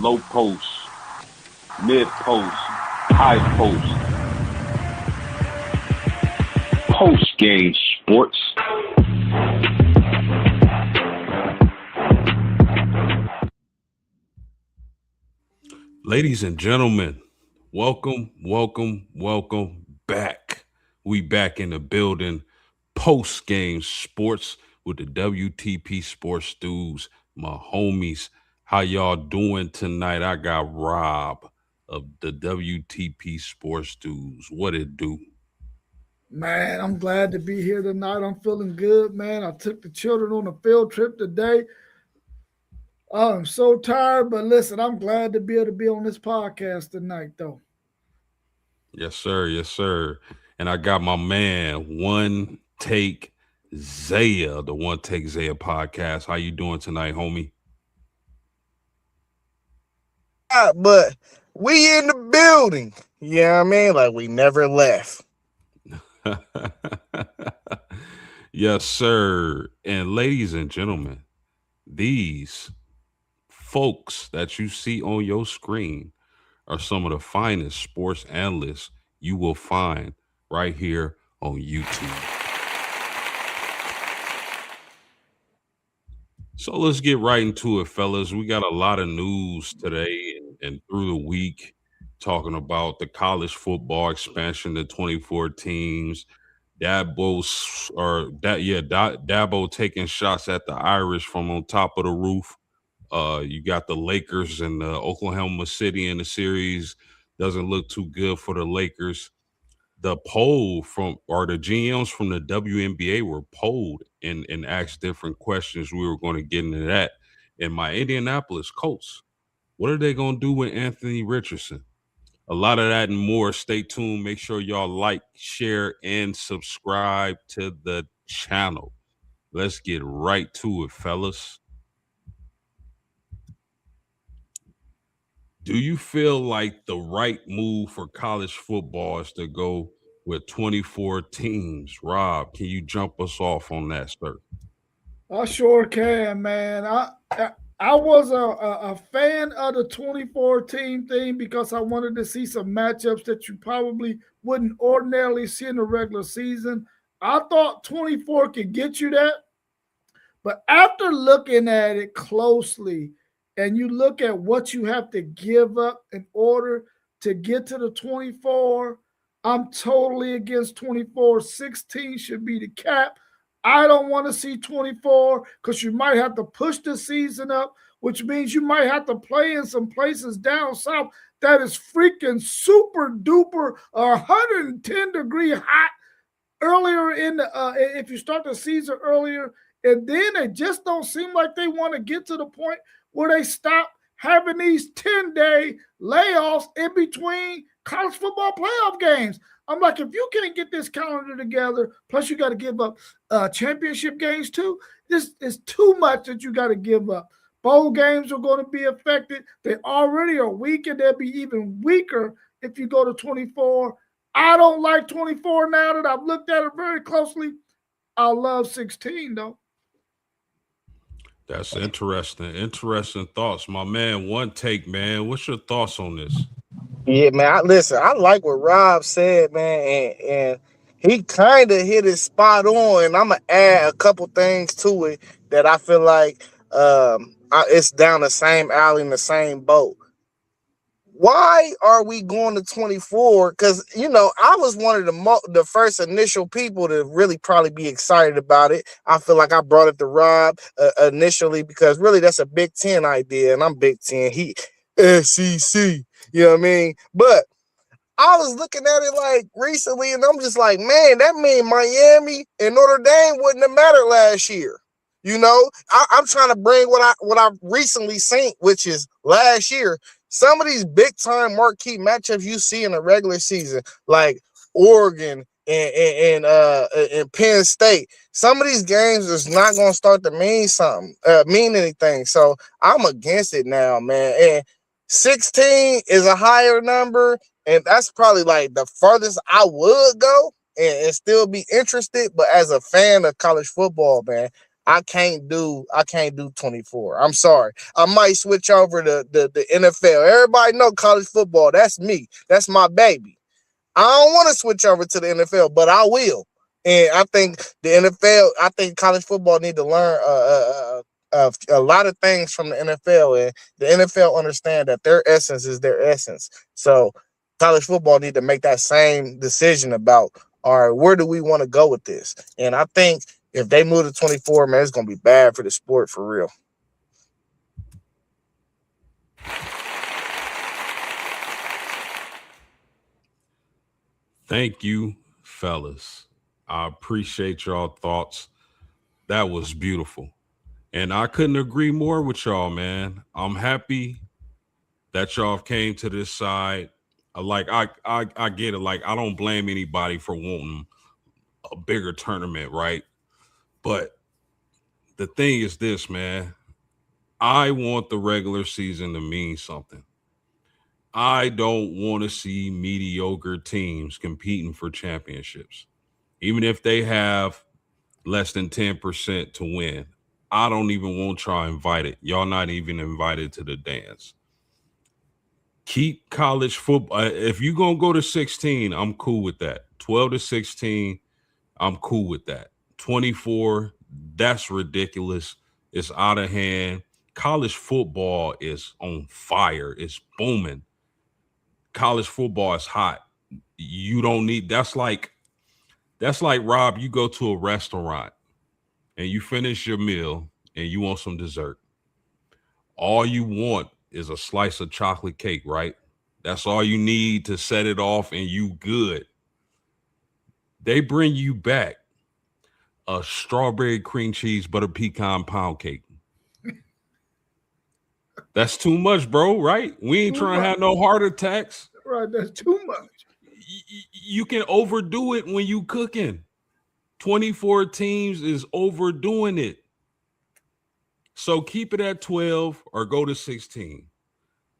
low post, mid post, high post, Postgame Sports. Ladies and gentlemen, welcome back. We back in the building. Postgame Sports with the WTP Sports Dudes, my homies. How y'all doing tonight? I got Rob of the WTP Sports Dudes. What it do? Man, I'm glad to be here tonight. I'm feeling good, man. I took the children on a field trip today. I'm so tired, but listen, I'm glad to be able to be on this podcast tonight, though. Yes, sir. Yes, sir. And I got my man, One Take Zaya, the One Take Zaya podcast. How you doing tonight, homie? But we in the building. You know what I mean? Like we never left. Yes, sir. And ladies and gentlemen, these folks that you see on your screen are some of the finest sports analysts you will find right here on YouTube. So let's get right into it, fellas. We got a lot of news today and through the week talking about the college football expansion to 24 teams. Dabo taking shots at the Irish from on top of the roof. You got the Lakers and Oklahoma City in the series. Doesn't look too good for the Lakers. The the GMs from the WNBA were polled and asked different questions. We were going to get into that. And my Indianapolis Colts, what are they going to do with Anthony Richardson? A lot of that and more. Stay tuned. Make sure y'all like, share, and subscribe to the channel. Let's get right to it, fellas. Do you feel like the right move for college football is to go with 24 teams? Rob, can you jump us off on that, sir? I sure can, man. I was a fan of the 24-team thing because I wanted to see some matchups that you probably wouldn't ordinarily see in the regular season. I thought 24 could get you that. But after looking at it closely, and you look at what you have to give up in order to get to the 24, I'm totally against 24. 16 should be the cap. I don't want to see 24 because you might have to push the season up, which means you might have to play in some places down south that is freaking super duper 110-degree hot earlier in the if you start the season earlier. And then they just don't seem like they want to get to the point where they stop having these 10-day layoffs in between college football playoff games. I'm like, if you can't get this calendar together, plus you got to give up championship games too, this is too much that you got to give up. Bowl games are going to be affected. They already are weak, and they'll be even weaker if you go to 24. I don't like 24 now that I've looked at it very closely. I love 16, though. That's interesting. Interesting thoughts. My man, One Take, man. What's your thoughts on this? Yeah, man. I like what Rob said, man, and he kind of hit it spot on. And I'm gonna add a couple things to it that I feel like it's down the same alley in the same boat. Why are we going to 24? Because, you know, I was one of the first initial people to really probably be excited about it. I feel like I brought it to Rob initially because really that's a Big Ten idea, and I'm Big Ten. He SEC, you know what I mean? But I was looking at it like recently, and I'm just like, man, that mean Miami and Notre Dame wouldn't have mattered last year. You know, I'm trying to bring what I recently seen, which is last year. Some of these big time marquee matchups you see in the regular season, like Oregon and Penn State, some of these games is not going to start to mean anything. So I'm against it now, man. And 16 is a higher number, and that's probably like the furthest I would go and still be interested. But as a fan of college football, man, I can't do 24. I'm sorry. I might switch over to the NFL. Everybody know college football. That's me. That's my baby. I don't want to switch over to the NFL, but I will. And I think the NFL, I think college football need to learn a lot of things from the NFL, and the NFL understand that their essence is their essence. So college football need to make that same decision about, all right, where do we want to go with this? And I think if they move to 24, man, it's going to be bad for the sport for real. Thank you, fellas. I appreciate y'all thoughts. That was beautiful. And I couldn't agree more with y'all, man. I'm happy that y'all came to this side. I get it. Like, I don't blame anybody for wanting a bigger tournament, right? But the thing is this, man. I want the regular season to mean something. I don't want to see mediocre teams competing for championships. Even if they have less than 10% to win, I don't even want y'all invited. Y'all not even invited to the dance. Keep college football. If you're going to go to 16, I'm cool with that. 12 to 16, I'm cool with that. 24, that's ridiculous. It's out of hand. College football is on fire. It's booming. College football is hot. You don't need, that's like Rob, you go to a restaurant and you finish your meal and you want some dessert. All you want is a slice of chocolate cake, right? That's all you need to set it off and you good. They bring you back a strawberry cream cheese butter pecan pound cake. That's too much, bro, right? We ain't trying to have no heart attacks. Right, that's too much. You can overdo it when you cooking. 24 teams is overdoing it. So keep it at 12 or go to 16.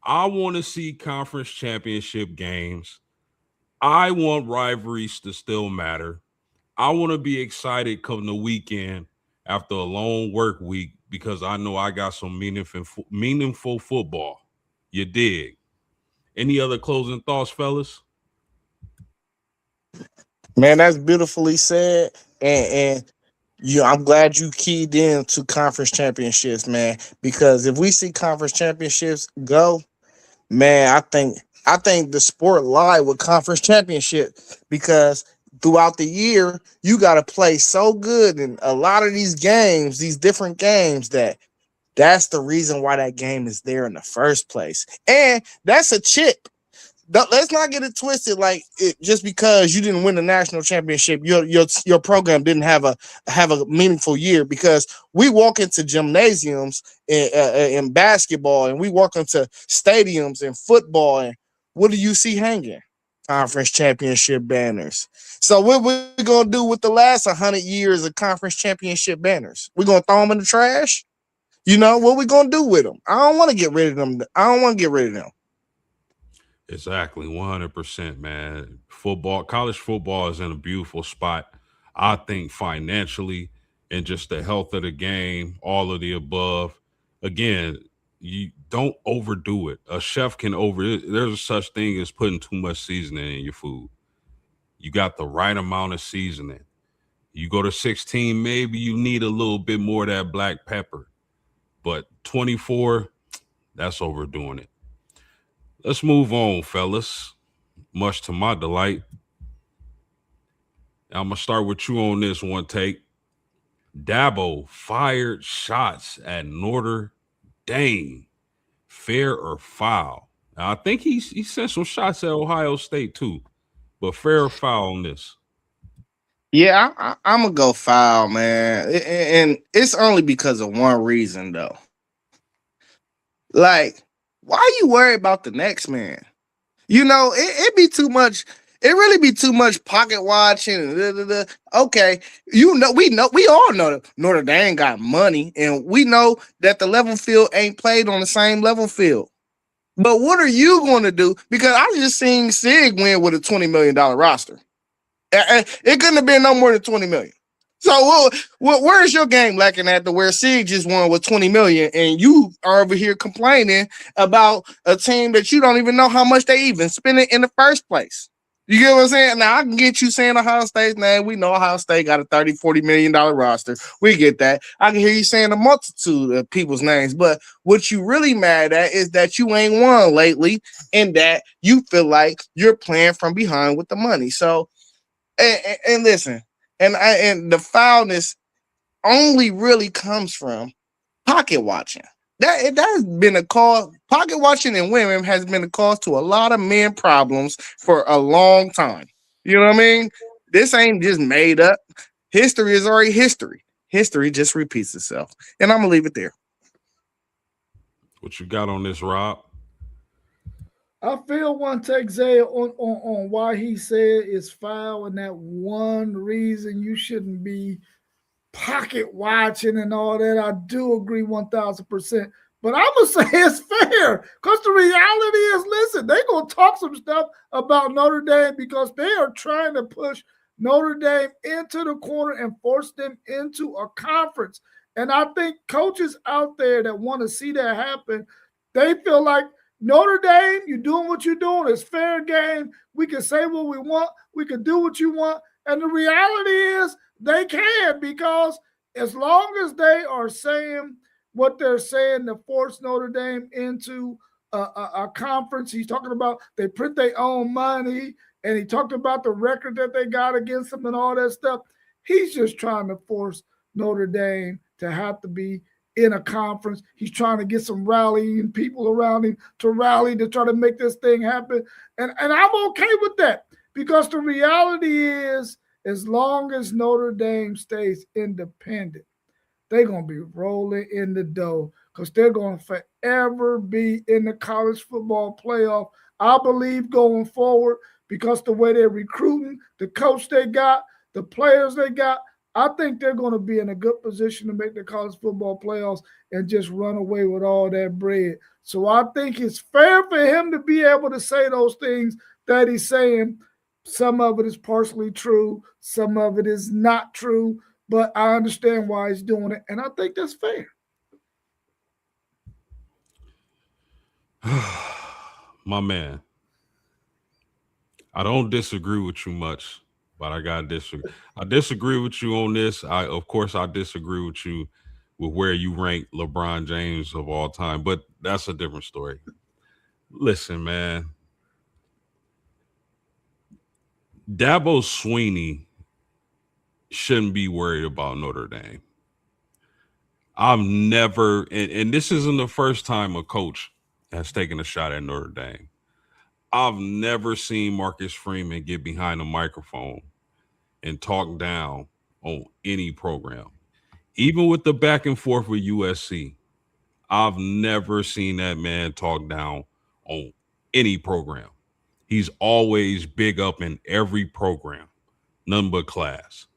I want to see conference championship games. I want rivalries to still matter. I want to be excited come the weekend after a long work week because I know I got some meaningful football. You dig? Any other closing thoughts, fellas? Man, that's beautifully said. And I'm glad you keyed in to conference championships, man, because if we see conference championships go, man, I think the sport lied with conference championship, because throughout the year, you got to play so good in a lot of these games, these different games, that's the reason why that game is there in the first place. And that's a chip. Let's not get it twisted. Like, just because you didn't win the national championship, your program didn't have a meaningful year. Because we walk into gymnasiums in basketball, and we walk into stadiums in football, and what do you see hanging? Conference championship banners. So what we gonna do with the last 100 years of conference championship banners? We're gonna throw them in the trash? You know what we gonna do with them? I don't want to get rid of them. Exactly, 100%, man. College football is in a beautiful spot. I think financially and just the health of the game, all of the above. Again, you don't overdo it. A chef can there's a such thing as putting too much seasoning in your food. You got the right amount of seasoning. You go to 16, maybe you need a little bit more of that black pepper. But 24, that's overdoing it. Let's move on, fellas. Much to my delight. I'm going to start with you on this one take. Dabo fired shots at Notre Dame. Fair or foul? Now, I think he sent some shots at Ohio State too. But fair or foul on this? Yeah, I'm going to go foul, man. And it's only because of one reason, though. Like, why are you worried about the next man? You know, it be too much. It really be too much pocket watching. Okay, we all know that Notre Dame got money, and we know that the level field ain't played on the same level field. But what are you going to do? Because I just seen Sig win with a $20 million roster. It couldn't have been no more than $20 million. So where's your game lacking at to where Sig just won with 20 million and you are over here complaining about a team that you don't even know how much they even spent it in the first place? You get what I'm saying? Now, I can get you saying Ohio State's name. We know Ohio State got a $30, $40 million roster. We get that. I can hear you saying a multitude of people's names. But what you really mad at is that you ain't won lately and that you feel like you're playing from behind with the money. So, and listen, and the foulness only really comes from pocket watching. That's been a cause. Pocket watching in women has been a cause to a lot of men problems for a long time. You know what I mean? This ain't just made up. History is already history. History just repeats itself. And I'm gonna leave it there. What you got on this, Rob? I feel one take Zay on why he said it's foul, and that one reason you shouldn't be pocket watching and all that. I do agree 1,000%. But I'm going to say it's fair because the reality is, listen, they're going to talk some stuff about Notre Dame because they are trying to push Notre Dame into the corner and force them into a conference. And I think coaches out there that want to see that happen, they feel like Notre Dame, you're doing what you're doing. It's fair game. We can say what we want. We can do what you want. And the reality is, they can, because as long as they are saying what they're saying to force Notre Dame into a conference, he's talking about they print their own money, and he talked about the record that they got against them and all that stuff. He's just trying to force Notre Dame to have to be in a conference. He's trying to get some rallying people around him to rally to try to make this thing happen. And I'm okay with that because the reality is, as long as Notre Dame stays independent, they're going to be rolling in the dough because they're going to forever be in the college football playoff. I believe going forward because the way they're recruiting, the coach they got, the players they got, I think they're going to be in a good position to make the college football playoffs and just run away with all that bread. So I think it's fair for him to be able to say those things that he's saying. Some of it is partially true. Some of it is not true. But I understand why he's doing it. And I think that's fair. My man, I don't disagree with you much, but I got to disagree. I disagree with you on this. Of course, I disagree with you with where you rank LeBron James of all time, but that's a different story. Listen, man. Dabo Swinney shouldn't be worried about Notre Dame. I've never, and this isn't the first time a coach has taken a shot at Notre Dame. I've never seen Marcus Freeman get behind a microphone and talk down on any program. Even with the back and forth with USC, I've never seen that man talk down on any program. He's always big up in every program, none but class.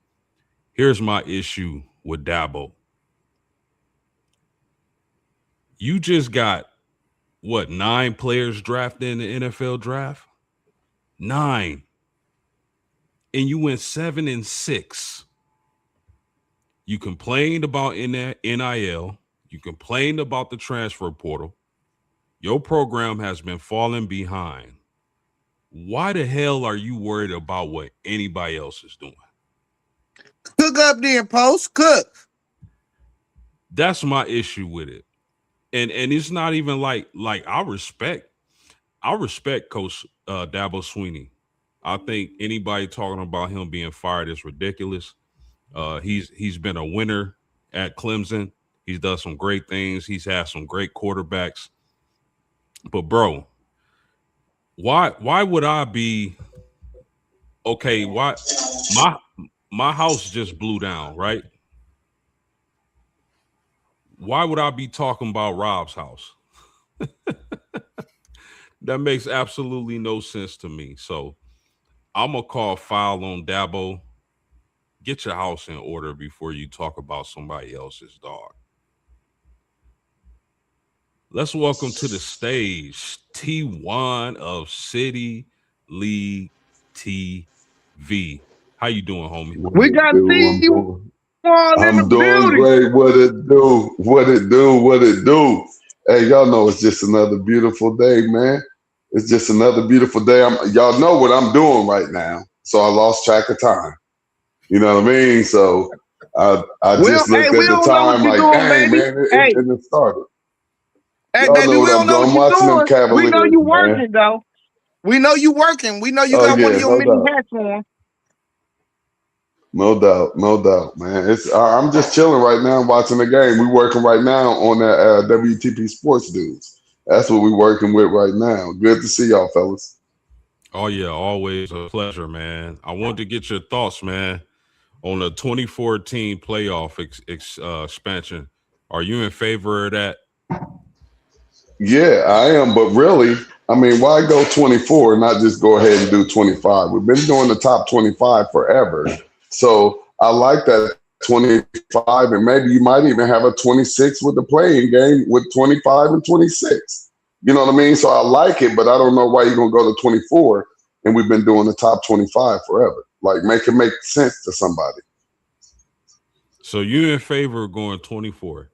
Here's my issue with Dabo. You just got, 9 players drafted in the NFL draft? 9. And you went 7-6. You complained about NIL. You complained about the transfer portal. Your program has been falling behind. Why the hell are you worried about what anybody else is doing? Cook up then, Post. Cook. That's my issue with it. And it's not even like I respect Coach Dabo Swinney. I think anybody talking about him being fired is ridiculous. He's been a winner at Clemson. He's done some great things. He's had some great quarterbacks. But bro, why would I be okay? Why my house just blew down, right? Why would I be talking about Rob's house? That makes absolutely no sense to me. So I'm going to call foul on Dabo. Get your house in order before you talk about somebody else's dog. Let's welcome to the stage T1 of City League TV. How you doing, homie? We got T. I'm doing great. What it do? What it do? What it do? Hey, y'all know it's just another beautiful day, man. It's just another beautiful day. Y'all know what I'm doing right now, so I lost track of time. You know what I mean? So I just looked at the time like, dang, man, it started. Hey, y'all baby, know we don't know I'm what watching you're them doing. We know Cavaliers, you man. working, though. We know you working. We know you got one of your many hats on. No doubt, man. I'm just chilling right now, watching the game. We working right now on that WTP Sports Dudes. That's what we working with right now. Good to see y'all, fellas. Oh yeah, always a pleasure, man. I wanted to get your thoughts, man, on the 2014 playoff expansion. Are you in favor of that? Yeah, I am. But really, I mean, why go 24 and not just go ahead and do 25? We've been doing the top 25 forever. So I like that 25, and maybe you might even have a 26 with the playing game with 25 and 26. You know what I mean? So I like it, but I don't know why you're going to go to 24 and we've been doing the top 25 forever. Like, make it make sense to somebody. So you in favor of going 24?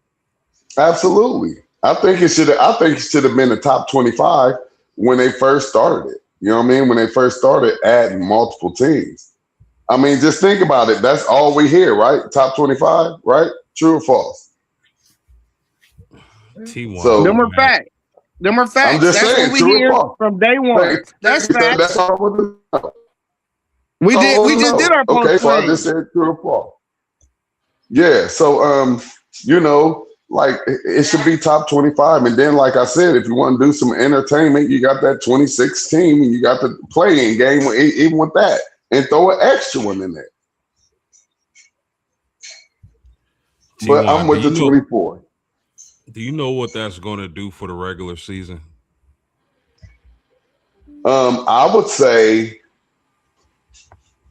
Absolutely. I think it should have been the top 25 when they first started it. You know what I mean? When they first started adding multiple teams. I mean, just think about it. That's all we hear, right? Top 25, right? True or false? T1. So, them are facts. Them are facts. I'm just That's saying, what we true hear or false? from day one. That's facts. That's all I want to know. We just did our post Okay, so I just said true or false. Yeah, so you know, like it should be top 25. And then, like I said, if you want to do some entertainment, you got that 26 team and you got the playing game even with that. And throw an extra one in there. But I'm with the 24. Do you know what that's going to do for the regular season? I would say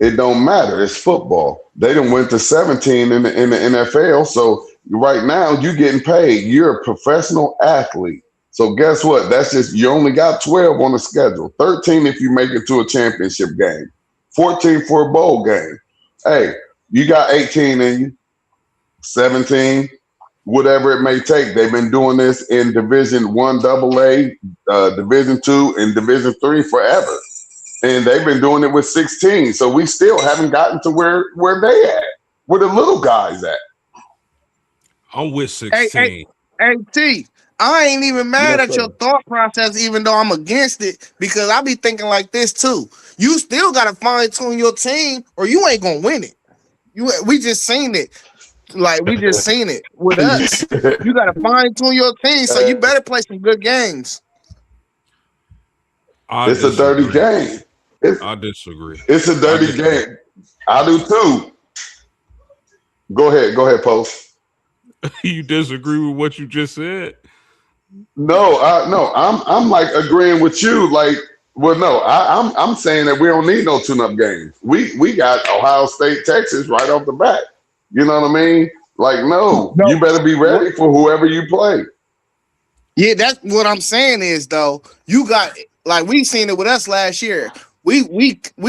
it don't matter. It's football. They done went to 17 in the NFL. So right now you're getting paid. You're a professional athlete. So guess what? That's just, you only got 12 on the schedule. 13 if you make it to a championship game. 14 for a bowl game. Hey, you got 18 in you. 17, whatever it may take. They've been doing this in Division 1 AA, Division 2, and Division 3 forever. And they've been doing it with 16. So we still haven't gotten to where they at, where the little guys at. I'm with 16. Hey, T, I ain't even mad at your thought process, even though I'm against it, because I be thinking like this too. You still got to fine-tune your team or you ain't going to win it. We just seen it. Like, we just seen it with us. You got to fine-tune your team, so you better play some good games. It's a dirty game. I disagree. It's a dirty game. I do too. Go ahead, Post. You disagree with what you just said? No, I'm like agreeing with you. Like, well, no, I'm saying that we don't need no tune-up games. We got Ohio State, Texas right off the bat. You know what I mean? Like, no, you better be ready for whoever you play. Yeah, that's what I'm saying is, though, you got, like, we seen it with us last year. We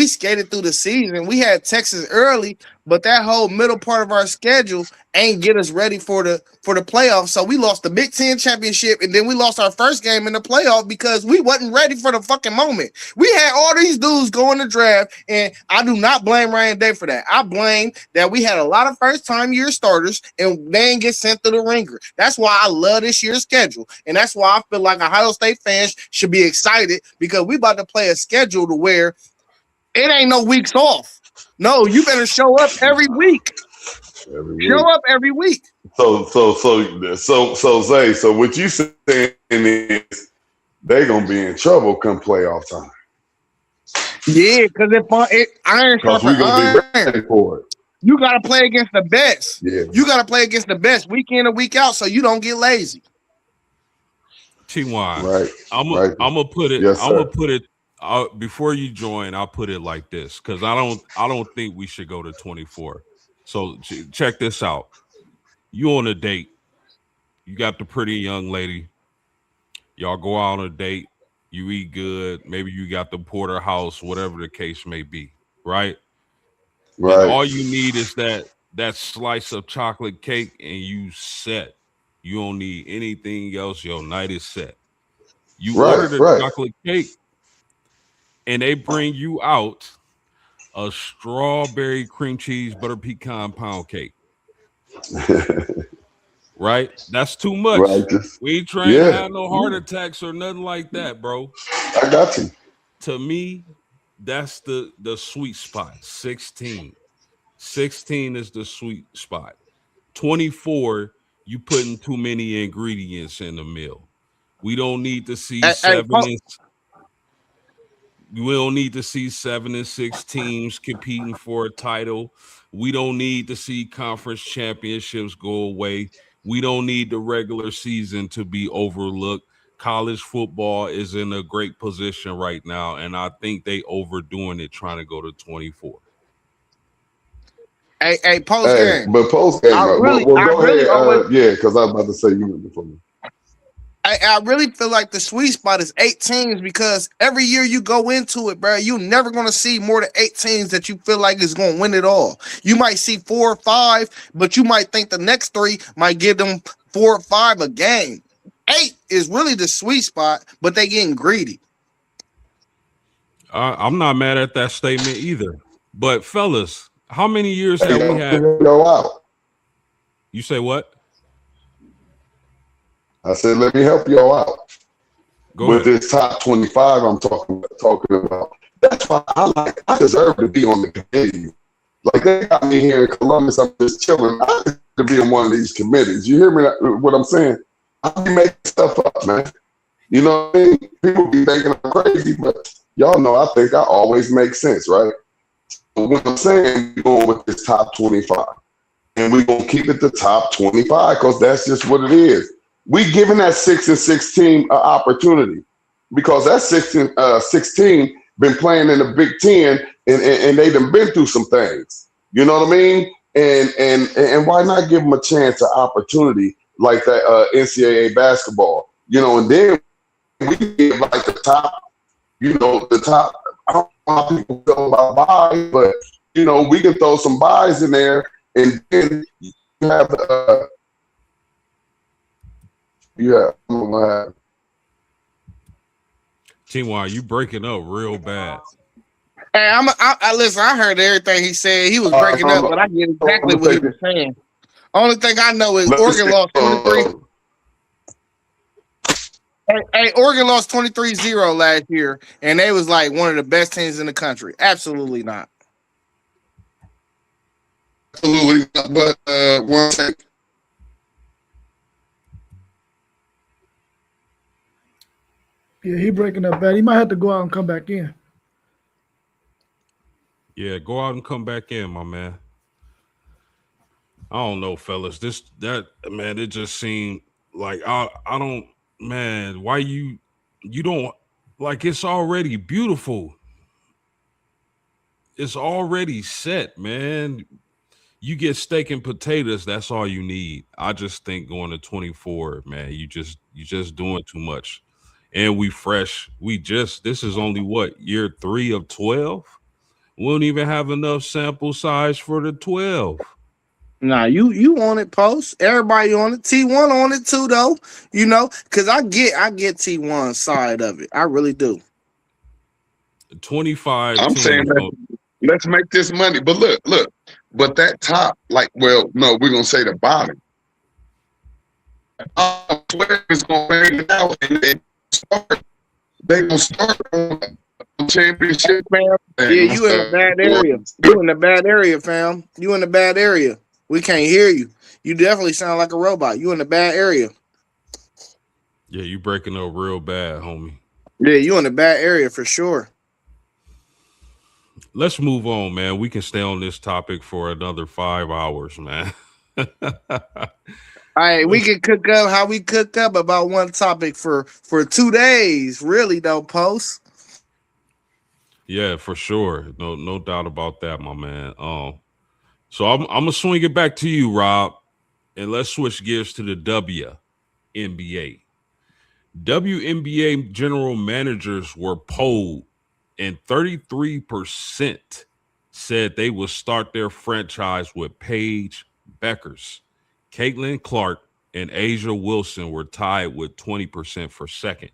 skated through the season. We had Texas early, but that whole middle part of our schedule ain't get us ready for the playoffs. So we lost the Big Ten championship, and then we lost our first game in the playoff because we wasn't ready for the fucking moment. We had all these dudes go in the draft, and I do not blame Ryan Day for that. I blame that we had a lot of first-time year starters, and they ain't get sent through the ringer. That's why I love this year's schedule, and that's why I feel like Ohio State fans should be excited because we about to play a schedule to where it ain't no weeks off. No, you better show up every week. Show up every week. So Zay, so what you saying is they're gonna be in trouble come playoff time. Yeah, because if iron sharpens gonna be ready for it. You gotta play against the best. Yeah. You gotta play against the best week in and week out so you don't get lazy. T1. Right. I'm gonna put it. Yes, I'm gonna put it. Before you join, I'll put it like this because I don't think we should go to 24. So check this out. You on a date. You got the pretty young lady. Y'all go out on a date. You eat good. Maybe you got the porterhouse, whatever the case may be. Right. Right. And all you need is that that slice of chocolate cake and you set. You don't need anything else. Your night is set. You order the chocolate cake and they bring you out a strawberry cream cheese butter pecan pound cake. Right? That's too much. We ain't trying to have no heart attacks or nothing like that, bro. I got you. To me, that's the sweet spot. 16. 16 is the sweet spot. 24, you putting too many ingredients in the meal. We don't need to see we don't need to see 7 and 6 teams competing for a title. We don't need to see conference championships go away. We don't need the regular season to be overlooked. College football is in a great position right now, and I think they overdoing it trying to go to 24. Hey, post game. But post game, go ahead. Yeah, because I was about to say you went before me. I really feel like the sweet spot is 8 teams because every year you go into it, bro, you're never going to see more than 8 teams that you feel like is going to win it all. You might see 4 or 5, but you might think the next 3 might give them 4 or 5 a game. 8 is really the sweet spot, but they getting greedy. I'm not mad at that statement either. But fellas, how many years have we had? You say what? I said, let me help y'all out with this top 25 I'm talking about. That's why I deserve to be on the committee. Like they got me here in Columbus, I'm just chilling. I deserve to be on one of these committees. You hear me? What I'm saying? I be making stuff up, man. You know what I mean? People be thinking I'm crazy, but y'all know I think I always make sense, right? So what I'm saying, we're going with this top 25. And we're going to keep it the top 25 because that's just what it is. We giving that 6 and 6 team an opportunity because that 16 been playing in the Big Ten and they done been through some things. You know what I mean? And why not give them a chance, an opportunity like that NCAA basketball? You know, and then we give like the top. I don't know how people feel about buys, but you know, we can throw some buys in there, and then you have T-Y, you breaking up real bad. Hey, I listen. I heard everything he said. He was breaking up, but I get exactly what he was saying. Only thing I know is Oregon lost 23. Hey, Oregon lost 23-0 last year, and they was like one of the best teams in the country. Absolutely not. Absolutely not. But one second. Yeah, he breaking up bad. He might have to go out and come back in. Yeah, go out and come back in, my man. I don't know, fellas. Man, it just seemed like I don't, man, why you don't, like, it's already beautiful. It's already set, man. You get steak and potatoes, that's all you need. I just think going to 24, man, you just doing too much. And we fresh. This is only what, year 3 of 12? We don't even have enough sample size for the 12. Nah, you on it, Post. Everybody on it. T1 on it too, though. You know, because I get T1's side of it. I really do. 25. I'm saying let's make this money. But look. But that top, like, well, no, we're gonna say the bottom. 12 is gonna fade it out, and they gonna start on championship, fam. Yeah, you in a bad area. You in a bad area, fam. You in a bad area. We can't hear you. You definitely sound like a robot. You in a bad area. Yeah, you breaking up real bad, homie. Yeah, you in a bad area for sure. Let's move on, man. We can stay on this topic for another 5 hours, man. All right, we can cook up how we cook up about one topic for 2 days. Really, though, Post. Yeah, for sure. No doubt about that, my man. So I'm gonna swing it back to you, Rob, and let's switch gears to the WNBA. WNBA general managers were polled, and 33% said they would start their franchise with Paige Beckers. Caitlin Clark and Asia Wilson were tied with 20% for second.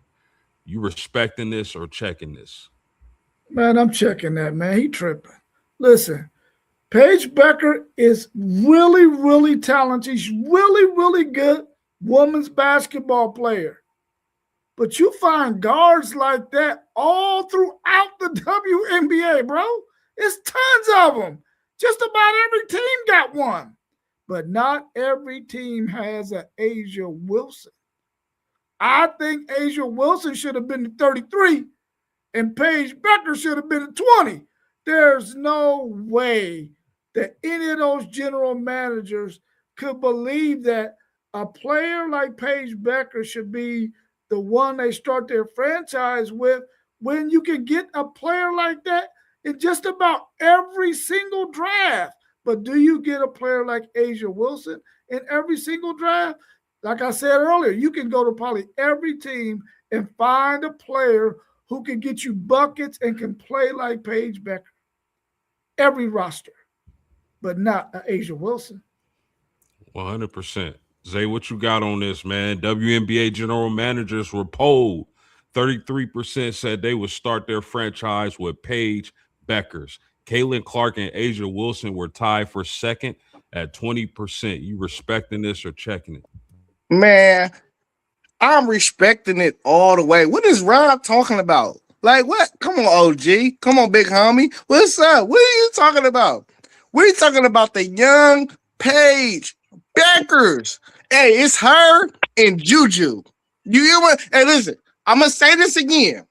You respecting this or checking this? Man, I'm checking that, man. He tripping. Listen, Paige Becker is really, really talented. She's really, really good women's basketball player. But you find guards like that all throughout the WNBA, bro. It's tons of them. Just about every team got one. But not every team has an Asia Wilson. I think Asia Wilson should have been 33 and Paige Becker should have been 20. There's no way that any of those general managers could believe that a player like Paige Becker should be the one they start their franchise with when you can get a player like that in just about every single draft. But do you get a player like Asia Wilson in every single draft? Like I said earlier, you can go to probably every team and find a player who can get you buckets and can play like Paige Becker. Every roster, but not Asia Wilson. 100%. Zay, what you got on this, man? WNBA general managers were polled. 33% said they would start their franchise with Paige Beckers. Caitlin Clark and Asia Wilson were tied for second at 20%. You respecting this or checking it? Man, I'm respecting it all the way. What is Rob talking about? Like what? Come on, OG. Come on, big homie. What's up? What are you talking about? We're talking about the young Paige Beckers. Hey, it's her and Juju. You hear what? Hey, listen, I'm going to say this again.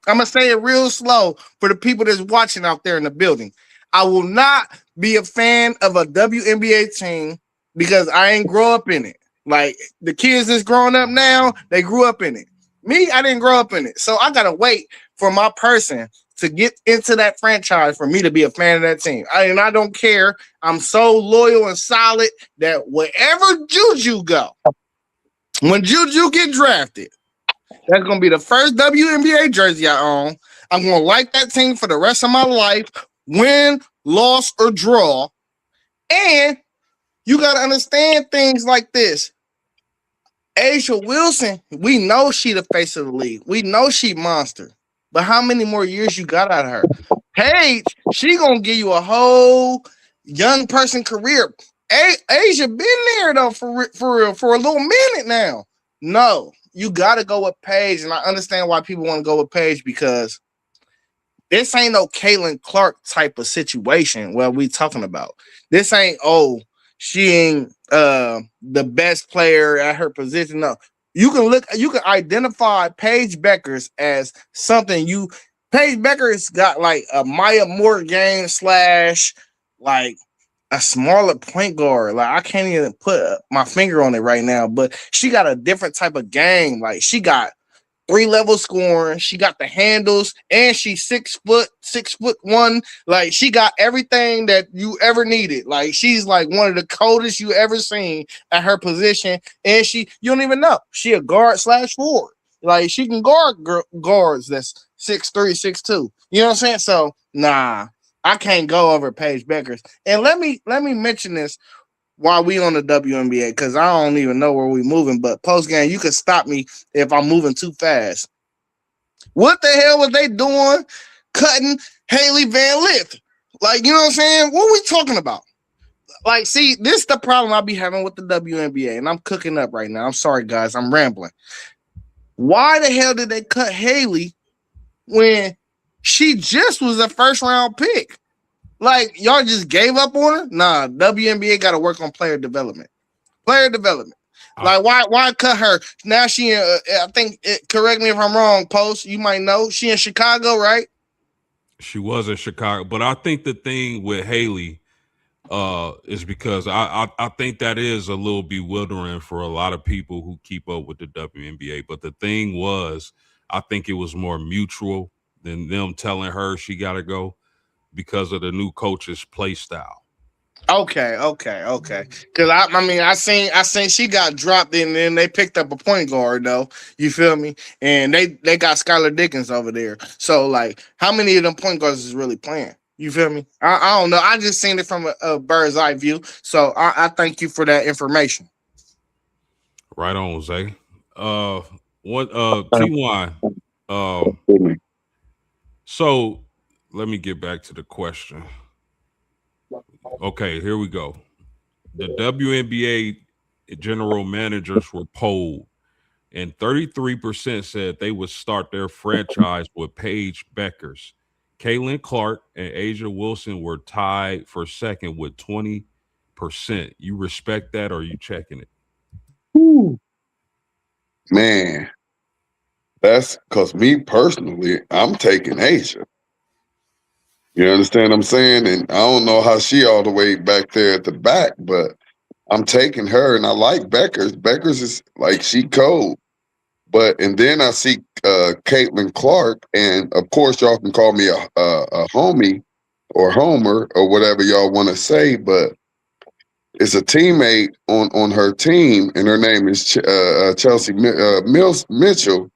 I'm going to say it real slow for the people that's watching out there in the building. I will not be a fan of a WNBA team because I ain't grow up in it. Like the kids that's growing up now, they grew up in it. Me, I didn't grow up in it. So I got to wait for my person to get into that franchise for me to be a fan of that team. And I don't care. I'm so loyal and solid that wherever Juju go, when Juju get drafted, that's going to be the first WNBA jersey I own. I'm going to like that team for the rest of my life, win, loss, or draw. And you got to understand things like this. Asia Wilson, we know she the face of the league. We know she monster. But how many more years you got out of her? Paige, she going to give you a whole young person career. Asia been there, though, for real, for a little minute now. No, you got to go with Paige. And I understand why people want to go with Paige because this ain't no Caitlin Clark type of situation where we talking about. This ain't, she ain't the best player at her position. No. You can identify Paige Beckers as something Paige Beckers got like a Maya Moore game / like a smaller point guard. Like I can't even put my finger on it right now, but she got a different type of game. Like she got 3-level scoring, she got the handles, and she's 6'1". Like she got everything that you ever needed. Like she's like one of the coldest you ever seen at her position, and you don't even know she a guard / forward. Like she can guard guards that's 6'3", 6'2". You know what I'm saying? So nah, I can't go over Paige Beckers. And let me mention this while we on the WNBA, because I don't even know where we moving, but Postgame, you can stop me if I'm moving too fast. What the hell was they doing cutting Haley Van Lith? Like, you know what I'm saying? What are we talking about? Like, see, this is the problem I be having with the WNBA, and I'm cooking up right now. I'm sorry, guys. I'm rambling. Why the hell did they cut Haley when she just was a first-round pick? Like, y'all just gave up on her? Nah, WNBA got to work on player development. Player development. Like, why cut her? Now she, I think, correct me if I'm wrong, Post, you might know. She in Chicago, right? She was in Chicago. But I think the thing with Haley is because I think that is a little bewildering for a lot of people who keep up with the WNBA. But the thing was, I think it was more mutual than them telling her she got to go, because of the new coach's play style. Okay. Because I seen she got dropped and then they picked up a point guard though. You feel me? And they got Skylar Dickens over there. So like, how many of them point guards is really playing? You feel me? I don't know. I just seen it from a bird's eye view. So I thank you for that information. Right on, Zay. What TY. So let me get back to the question. Okay, here we go. The WNBA general managers were polled, and 33% said they would start their franchise with Paige Beckers. Caitlin Clark and Asia Wilson were tied for second with 20%. You respect that, or are you checking it? Whew. Man, that's because me personally, I'm taking Asia. You understand what I'm saying? And I don't know how she all the way back there at the back, but I'm taking her, and I like Beckers. Beckers is like, she cold. But and then I see Caitlin Clark, and of course y'all can call me a homie or homer or whatever y'all want to say, but it's a teammate on her team, and her name is Chelsea Mitchell,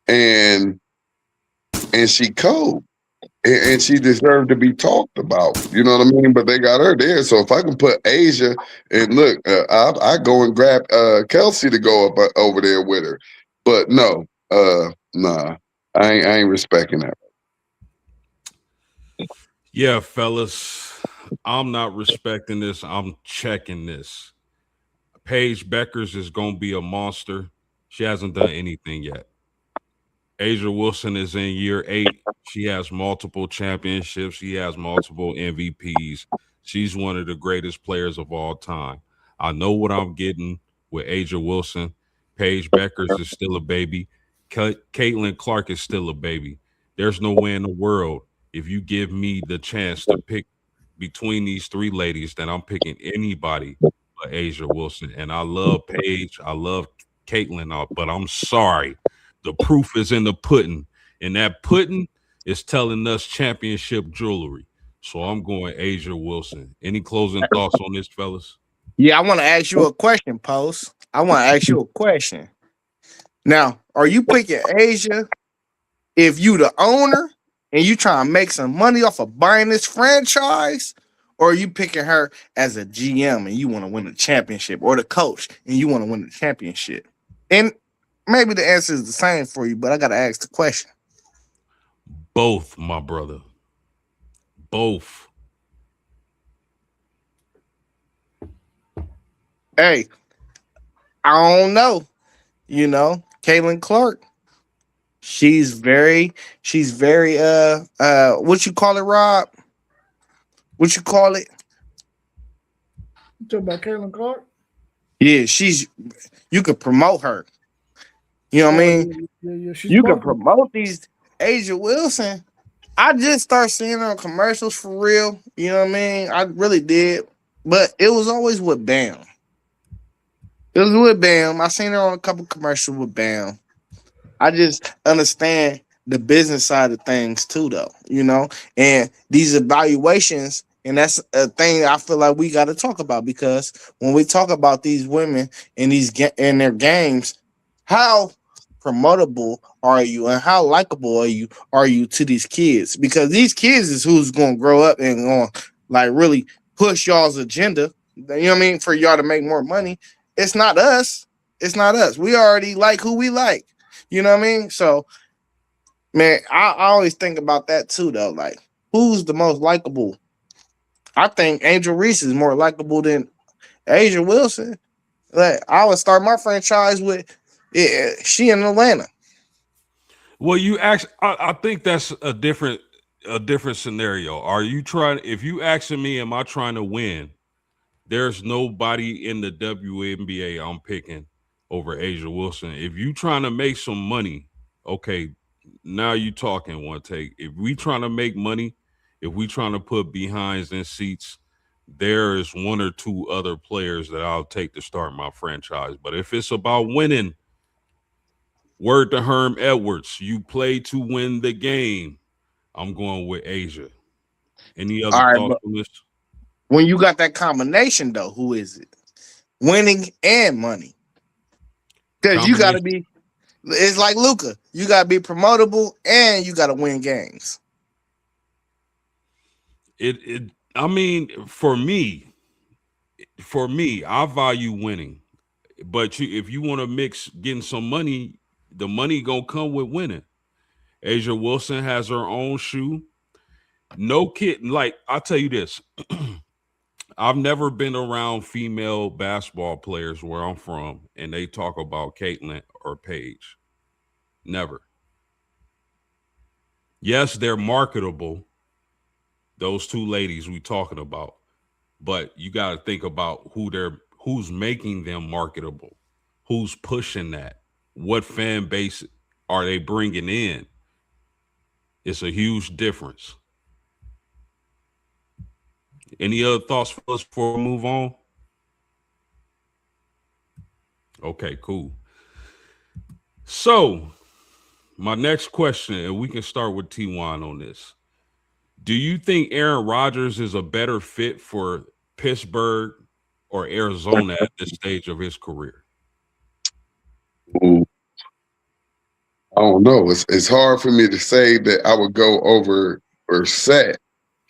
and she cold. And she deserved to be talked about. You know what I mean? But they got her there. So if I can put Asia, and look, I go and grab Kelsey to go up over there with her. But no, nah, I ain't respecting that. Yeah, fellas, I'm not respecting this. I'm checking this. Paige Beckers is going to be a monster. She hasn't done anything yet. Asia Wilson is in year 8. She has multiple championships. She has multiple MVPs. She's one of the greatest players of all time. I know what I'm getting with Asia Wilson. Paige Beckers is still a baby. Caitlin Clark is still a baby. There's no way in the world, if you give me the chance to pick between these three ladies, that I'm picking anybody but Asia Wilson. And I love Paige. I love Caitlin, but I'm sorry. The proof is in the pudding, and that pudding is telling us championship jewelry. So I'm going Asia Wilson. Any closing thoughts on this, fellas? Yeah, I want to ask you a question, Post. I want to ask you a question. Now, are you picking Asia if you the owner and you trying to make some money off of buying this franchise, or are you picking her as a GM and you want to win the championship, or the coach and you want to win the championship? And maybe the answer is the same for you, but I got to ask the question. Both, my brother. Both. Hey, I don't know. You know, Caitlin Clark, she's very what you call it, Rob? What you call it? You talking about Caitlin Clark? Yeah, you could promote her. You know what I mean? Yeah, you can promote these Asia Wilson. I just started seeing her on commercials for real. You know what I mean? I really did. But it was always with Bam. It was with Bam. I seen her on a couple commercials with Bam. I just understand the business side of things too, though. You know? And these evaluations, and that's a thing I feel like we got to talk about, because when we talk about these women in their games, how promotable are you and how likable are you to these kids? Because these kids is who's going to grow up and going like really push y'all's agenda. You know what I mean? For y'all to make more money. It's not us. It's not us. We already like who we like. You know what I mean? So, man, I always think about that too, though. Like, who's the most likable? I think Angel Reese is more likable than Asia Wilson. Like, I would start my franchise with she in Atlanta. Well, I think that's a different scenario. Are you trying? If you asking me, am I trying to win? There's nobody in the WNBA I'm picking over Asia Wilson. If you trying to make some money, okay, now you talking one take. If we trying to make money, if we trying to put behinds in seats, there is one or two other players that I'll take to start my franchise. But if it's about winning, word to Herm Edwards, you play to win the game. I'm going with Asia. Any other thoughts on this? When you got that combination, though, who is it? Winning and money. Because you got to be, it's like Luka. You got to be promotable and you got to win games. I mean, for me, I value winning. But if you want to mix getting some money, the money gonna come with winning. Asia Wilson has her own shoe. No kid, like I'll tell you this. I've never been around female basketball players where I'm from, and they talk about Caitlin or Paige. Never. Yes, they're marketable. Those two ladies we talking about, but you got to think about who's making them marketable, who's pushing that, what fan base are they bringing in? It's a huge difference. Any other thoughts for us before we move on? Okay, cool. So, my next question, and we can start with T1 on this. Do you think Aaron Rodgers is a better fit for Pittsburgh or Arizona at this stage of his career? Ooh. I don't know. It's hard for me to say that I would go over Brissett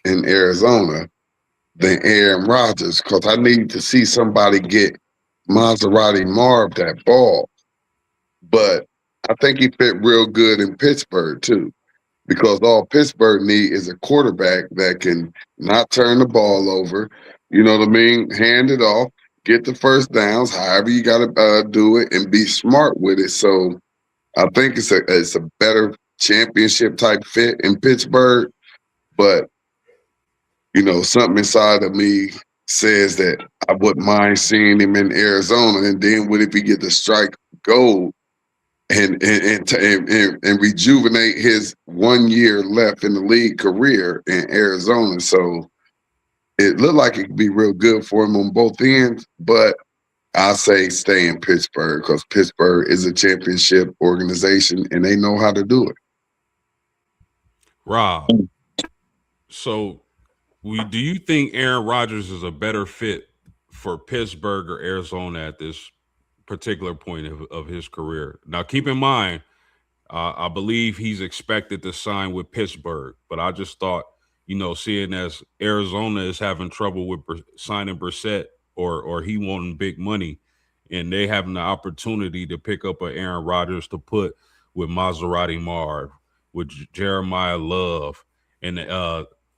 in Arizona than Aaron Rodgers, because I need to see somebody get Maserati Marv that ball. But I think he fit real good in Pittsburgh too, because all Pittsburgh need is a quarterback that can not turn the ball over. You know what I mean? Hand it off, get the first downs, however you got to do it, and be smart with it. So I think it's a better championship type fit in Pittsburgh, but you know, something inside of me says that I wouldn't mind seeing him in Arizona. And then what if he get to strike gold and rejuvenate his 1 year left in the league career in Arizona? So it looked like it could be real good for him on both ends, but I say stay in Pittsburgh, because Pittsburgh is a championship organization and they know how to do it. Rob, so do you think Aaron Rodgers is a better fit for Pittsburgh or Arizona at this particular point of his career? Now, keep in mind, I believe he's expected to sign with Pittsburgh, but I just thought, you know, seeing as Arizona is having trouble with signing Brissett or he wanting big money, and they having the opportunity to pick up an Aaron Rodgers to put with Maserati Marv, with Jeremiah Love, and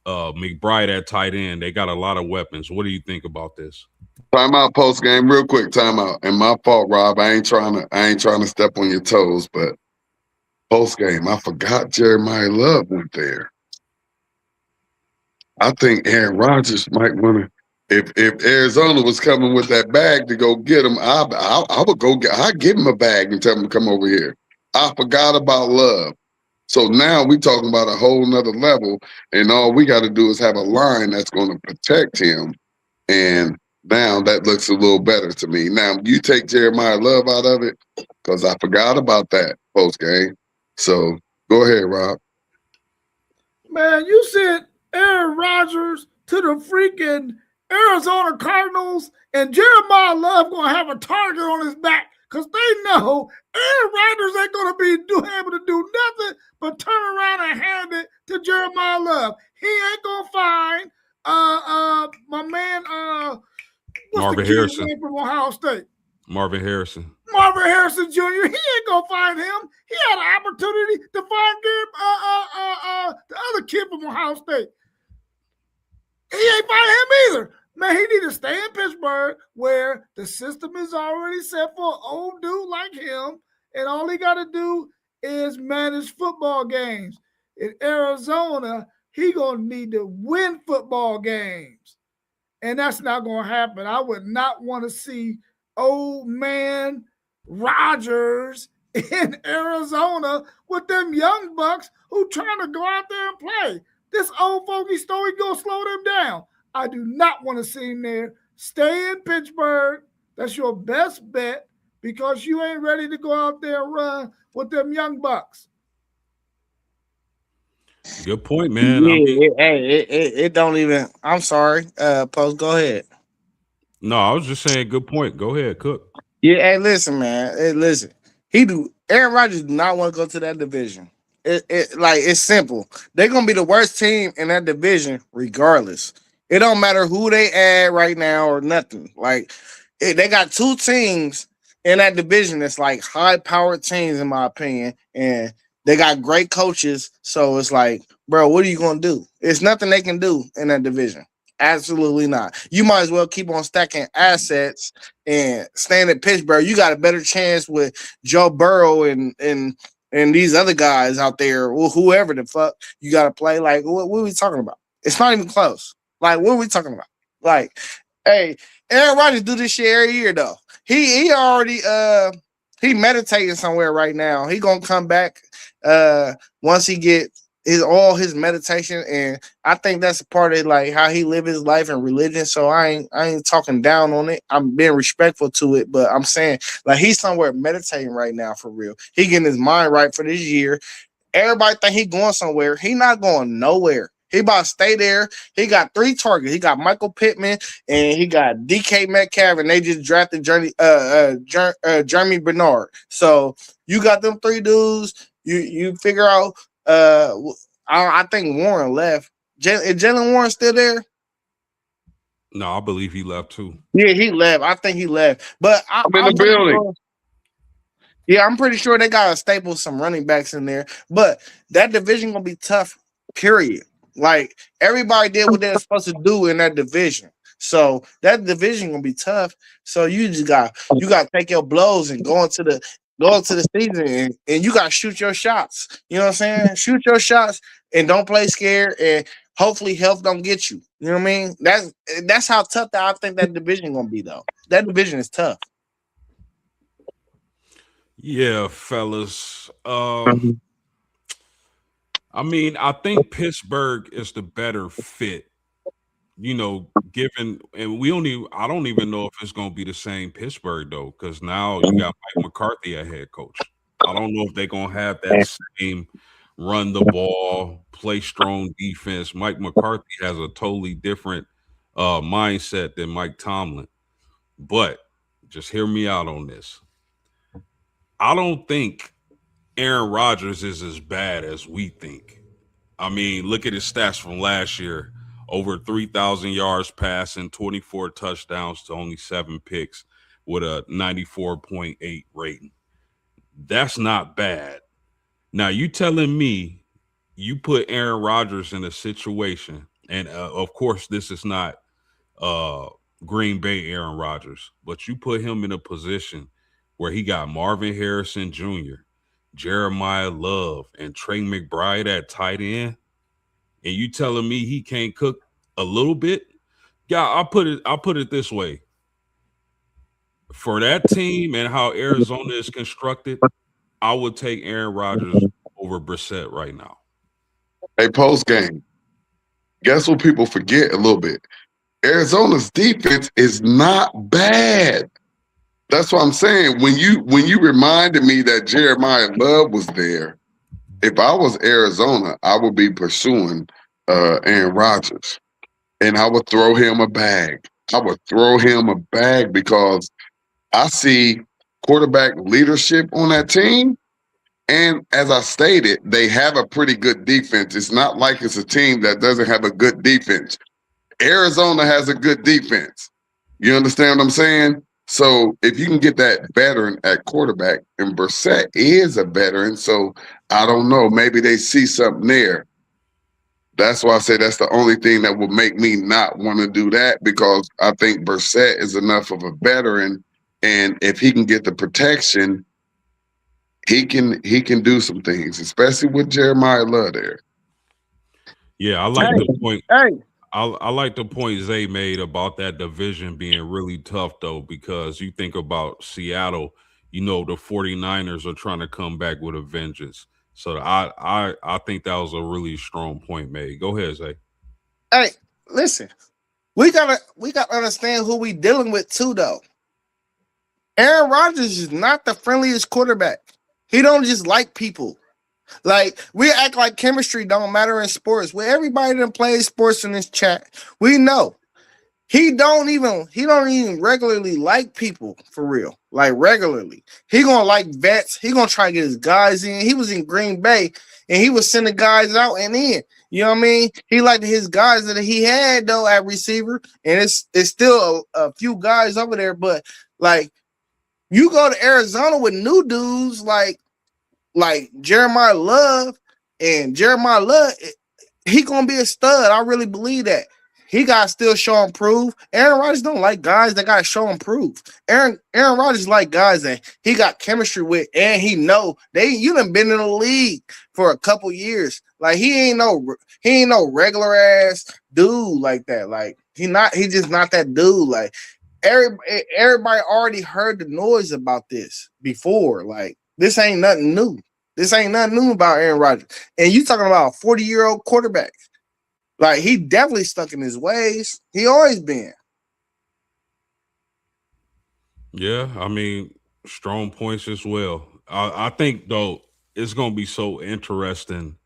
McBride at tight end. They got a lot of weapons. What do you think about this? Timeout, post game, real quick. Timeout. And my fault, Rob. I ain't trying to step on your toes, but post game, I forgot Jeremiah Love went there. I think Aaron Rodgers might want to. If Arizona was coming with that bag to go get him, I would go I'd give him a bag and tell him to come over here. I forgot about Love. So now we talking about a whole nother level, and all we got to do is have a line that's going to protect him. And now that looks a little better to me. Now you take Jeremiah Love out of it, because I forgot about that post game. So go ahead, Rob. Man, you sent Aaron Rodgers to the freaking Arizona Cardinals, and Jeremiah Love going to have a target on his back, because they know Aaron Rodgers ain't going to be able to do nothing but turn around and hand it to Jeremiah Love. He ain't going to find my man, Marvin Harrison from Ohio State. Marvin Harrison Jr. He ain't gonna find him. He had an opportunity to find the other kid from Ohio State. He ain't find him either. Man, he need to stay in Pittsburgh, where the system is already set for an old dude like him, and all he got to do is manage football games. In Arizona, he gonna need to win football games, and that's not gonna happen. I would not want to see old man Rodgers in Arizona with them young bucks who trying to go out there and play. This old fogey story gonna slow them down. I do not want to see him there. Stay in Pittsburgh. That's your best bet, because you ain't ready to go out there and run with them young bucks. Good point, man. Yeah, it don't even. I'm sorry. Post, go ahead. No, I was just saying, good point. Go ahead, Cook. Yeah, hey, listen, man. Hey, listen. Aaron Rodgers do not want to go to that division. It's simple. They're gonna be the worst team in that division, regardless. It don't matter who they add right now or nothing. Like they got two teams in that division that's like high-powered teams, in my opinion, and they got great coaches. So it's like, bro, what are you gonna do? It's nothing they can do in that division. Absolutely not. You might as well keep on stacking assets and staying at Pittsburgh. You got a better chance with Joe Burrow and these other guys out there, or whoever the fuck you got to play. Like, what are we talking about? It's not even close. Like, what are we talking about? Like, hey, Aaron Rodgers do this shit every year though. He already he meditating somewhere right now. He gonna come back once he get all his meditation, and I think that's a part of like how he live his life and religion. So I ain't talking down on it. I'm being respectful to it, but I'm saying like he's somewhere meditating right now for real. He getting his mind right for this year. Everybody think he going somewhere. He not going nowhere. He about to stay there. He got 3 targets. He got Michael Pittman and he got DK Metcalf, and they just drafted Jeremy Bernard. So you got them 3 dudes. You figure out. I think Warren left. Is Jalen Warren still there? No, I believe he left too. Yeah, he left. I think he left. But I'm in the building. Sure, yeah, I'm pretty sure they got to staple some running backs in there. But that division gonna be tough. Period. Like everybody did what they're supposed to do in that division. So that division gonna be tough. So you got to take your blows and go into the season and you got to shoot your shots. You know what I'm saying? Shoot your shots and don't play scared, and hopefully health don't get you. You know what I mean? That's how tough that I think that division gonna be though. That division is tough. Yeah, fellas. I mean, I think Pittsburgh is the better fit. You know, given, and I don't even know if it's going to be the same Pittsburgh though, because now you got Mike McCarthy at head coach. I don't know if they're going to have that same run the ball, play strong defense. Mike McCarthy has a totally different mindset than Mike Tomlin. But just hear me out on this. I don't think Aaron Rodgers is as bad as we think. I mean, look at his stats from last year. Over 3,000 yards passing, 24 touchdowns to only 7 picks with a 94.8 rating. That's not bad. Now, you telling me you put Aaron Rodgers in a situation, and of course, this is not Green Bay Aaron Rodgers, but you put him in a position where he got Marvin Harrison Jr., Jeremiah Love, and Trey McBride at tight end, and you telling me he can't cook a little bit? Yeah, I'll put it this way. For that team and how Arizona is constructed, I would take Aaron Rodgers over Brissett right now. Hey, Postgame. Guess what people forget a little bit? Arizona's defense is not bad. That's what I'm saying. When you reminded me that Jeremiah Love was there, if I was Arizona, I would be pursuing Aaron Rodgers, and I would throw him a bag. I would throw him a bag because I see quarterback leadership on that team. And as I stated, they have a pretty good defense. It's not like it's a team that doesn't have a good defense. Arizona has a good defense. You understand what I'm saying? So if you can get that veteran at quarterback, and Brissett is a veteran, so I don't know, maybe they see something there. That's why I say that's the only thing that would make me not want to do that, because I think Brissett is enough of a veteran, and if he can get the protection, he can do some things, especially with Jeremiah Love there. Yeah, I like the point. I like the point Zay made about that division being really tough, though, because you think about Seattle, you know, the 49ers are trying to come back with a vengeance. So I think that was a really strong point made. Go ahead, Zay. Hey, listen, we gotta understand who we dealing with too, though. Aaron Rodgers is not the friendliest quarterback. He don't just like people. Like, we act like chemistry don't matter in sports. Where everybody that plays sports in this chat, we know he don't even regularly like people for real. Like regularly. He gonna like vets. He gonna try to get his guys in. He was in Green Bay and he was sending guys out and in. You know what I mean? He liked his guys that he had though at receiver, and it's still a few guys over there. But like you go to Arizona with new dudes like Jeremiah Love, and Jeremiah Love, he gonna be a stud. I really believe that. He got to still show and prove. Aaron Rodgers don't like guys that got to show and prove. Aaron Rodgers like guys that he got chemistry with, and he know you done been in the league for a couple years. Like he ain't no regular ass dude like that. Like he just not that dude. Like everybody already heard the noise about this before. Like this ain't nothing new. This ain't nothing new about Aaron Rodgers. And you talking about a 40-year-old quarterback. Like, he definitely stuck in his ways. He always been. Yeah, I mean, strong points as well. I think, though, it's going to be so interesting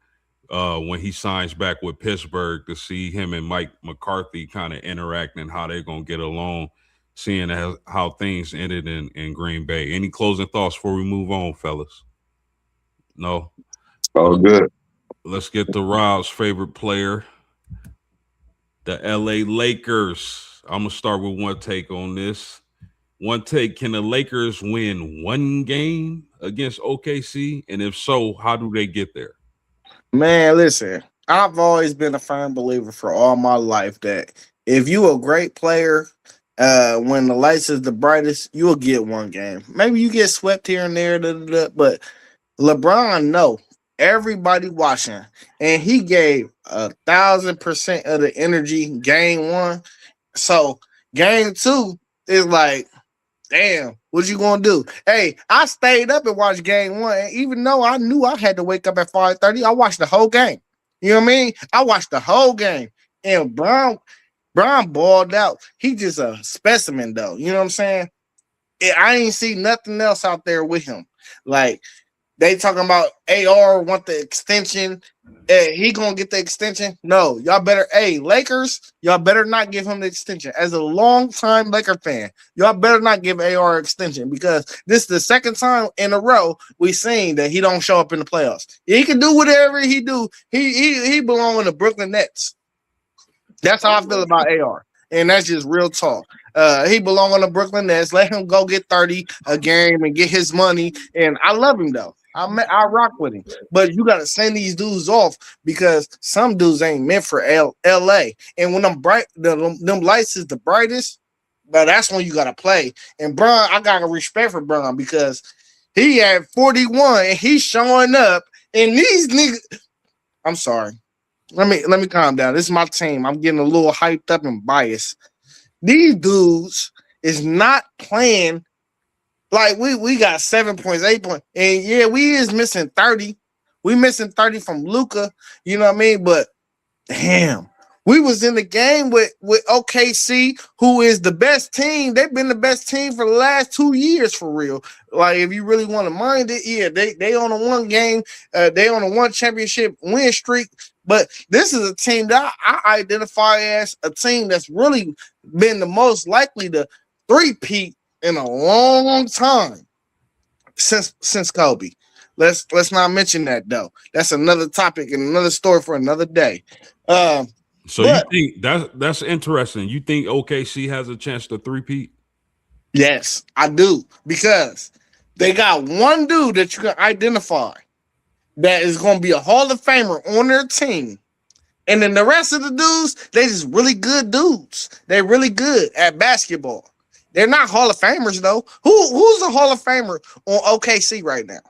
when he signs back with Pittsburgh to see him and Mike McCarthy kind of interacting and how they're going to get along, seeing how things ended in Green Bay. Any closing thoughts before we move on, fellas? No? Oh, good. Let's get to Rob's favorite player, the LA Lakers. I'm going to start with one take on this. One take, can the Lakers win one game against OKC? And if so, how do they get there? Man, listen, I've always been a firm believer for all my life that if you a great player, when the lights is the brightest, you'll get one game. Maybe you get swept here and there, but LeBron, no. Everybody watching, and he gave 1,000% of the energy game one. So game two is like, damn, what you gonna do? Hey, I stayed up and watched game one, and even though I knew I had to wake up at 5:30, I watched the whole game. You know what I mean? I watched the whole game, and Brown balled out. He just a specimen, though. You know what I'm saying? I ain't see nothing else out there with him. Like, they talking about AR want the extension. He gonna get the extension? No, y'all better. Hey, Lakers, y'all better not give him the extension. As a longtime Laker fan, y'all better not give AR extension because this is the second time in a row we seen that he don't show up in the playoffs. He can do whatever he do. He belong in the Brooklyn Nets. That's how I feel about AR, and that's just real talk. He belong on the Brooklyn Nets. Let him go get 30 a game and get his money. And I love him though. I rock with him, but you gotta send these dudes off because some dudes ain't meant for LA. And when them lights is the brightest, but that's when you gotta play. And Bron, I got a respect for Bron because he had 41 and he's showing up. And these niggas, I'm sorry. Let me calm down. This is my team. I'm getting a little hyped up and biased. These dudes is not playing. Like we got 7 points, 8 points, and yeah, we is missing 30. We missing 30 from Luka, you know what I mean? But damn, we was in the game with OKC, who is the best team. They've been the best team for the last 2 years for real. Like if you really want to mind it, yeah, they on a one game, they on a one championship win streak. But this is a team that I identify as a team that's really been the most likely to three-peat in a long time since Kobe. Let's not mention that though. That's another topic and another story for another day. So you think that's interesting? You think OKC has a chance to three-peat? Yes, I do, because they got one dude that you can identify that is going to be a Hall of Famer on their team. And then the rest of the dudes, they just really good dudes. They're really good at basketball. They're not Hall of Famers, though. Who's a Hall of Famer on OKC right now?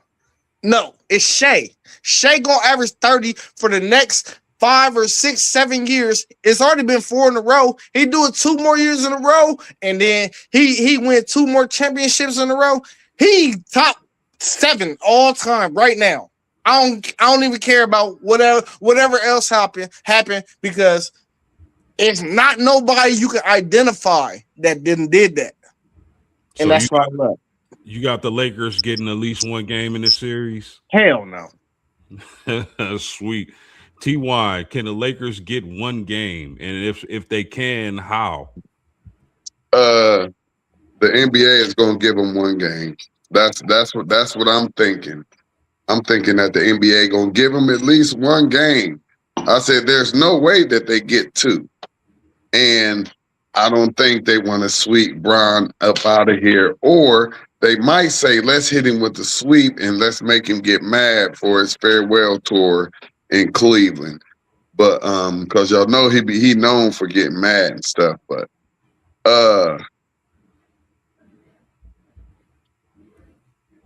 No, it's Shea. Shea going to average 30 for the next 5 or 6, 7 years. It's already been 4 in a row. He do it 2 more years in a row, and then he win 2 more championships in a row. He top 7 all time right now. I don't even care about whatever else happened because it's not nobody you can identify that did that. And so that's what I love. You got the Lakers getting at least one game in the series? Hell no. Sweet. TY, can the Lakers get one game? And if they can, how? The NBA is going to give them one game. That's what I'm thinking. I'm thinking that the NBA going to give them at least one game. I said there's no way that they get two. And I don't think they want to sweep Bron up out of here. Or they might say, let's hit him with the sweep and let's make him get mad for his farewell tour in Cleveland. But because y'all know he known for getting mad and stuff. But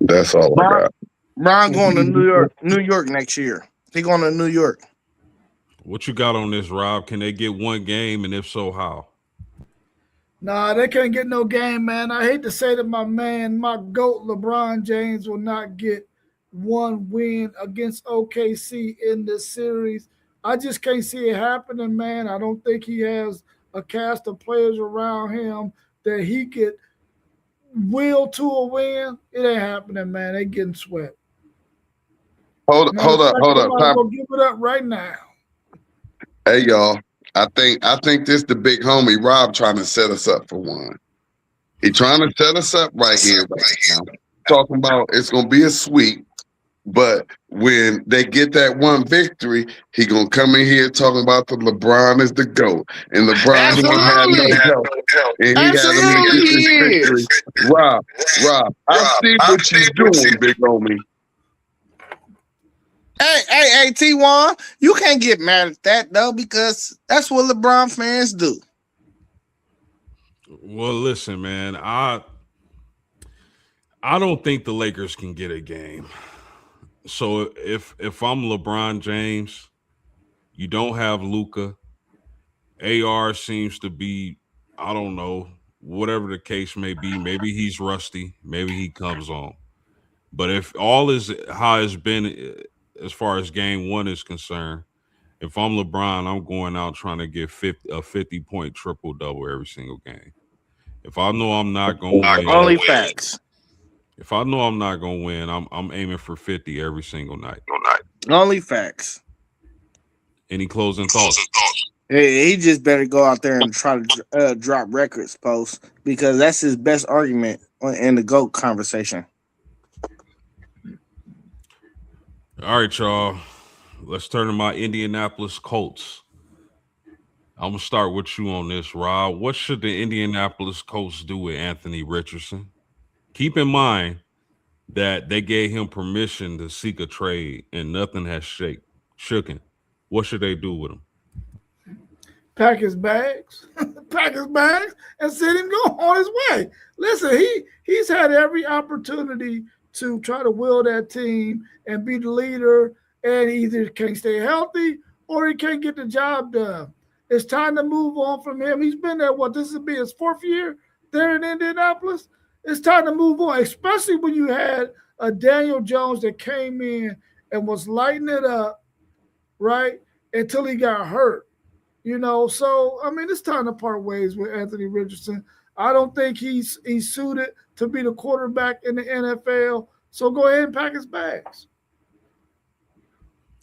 that's all I got. Bron going to New York next year. He going to New York. What you got on this, Rob? Can they get one game, and if so, how? Nah, they can't get no game, man. I hate to say that my GOAT LeBron James will not get one win against OKC in this series. I just can't see it happening, man. I don't think he has a cast of players around him that he could will to a win. It ain't happening, man. They getting swept. Hold up. I'm gonna give it up right now. Hey, y'all. I think this the big homie Rob trying to set us up for one. He trying to set us up right here, right now. Talking about it's gonna be a sweep, but when they get that one victory, he gonna come in here talking about the LeBron is the GOAT, and LeBron don't have no help, and he had him get this victory. Rob, I see what you're doing, big homie. Hey, T1, you can't get mad at that, though, because that's what LeBron fans do. Well, listen, man, I don't think the Lakers can get a game. So if I'm LeBron James, you don't have Luka. AR seems to be, I don't know, whatever the case may be. Maybe he's rusty. Maybe he comes on. But if all is how it's been as far as game one is concerned, if I'm LeBron, I'm going out trying to get a 50-point triple-double every single game. If I know I'm not going to win. Only facts. If I know I'm not going to win, I'm aiming for 50 every single night. Only facts. Any closing thoughts? Hey, he just better go out there and try to drop records, Post, because that's his best argument in the GOAT conversation. All right, y'all. Let's turn to my Indianapolis Colts. I'm going to start with you on this, Rob. What should the Indianapolis Colts do with Anthony Richardson? Keep in mind that they gave him permission to seek a trade and nothing has shooken. What should they do with him? Pack his bags, and send him go on his way. Listen, he's had every opportunity to try to will that team and be the leader, and he either can't stay healthy or he can't get the job done. It's time to move on from him. He's been there, this will be his fourth year there in Indianapolis. It's time to move on, especially when you had a Daniel Jones that came in and was lighting it up, right, until he got hurt. So, I mean, it's time to part ways with Anthony Richardson. I don't think he's suited to be the quarterback in the NFL. So go ahead and pack his bags.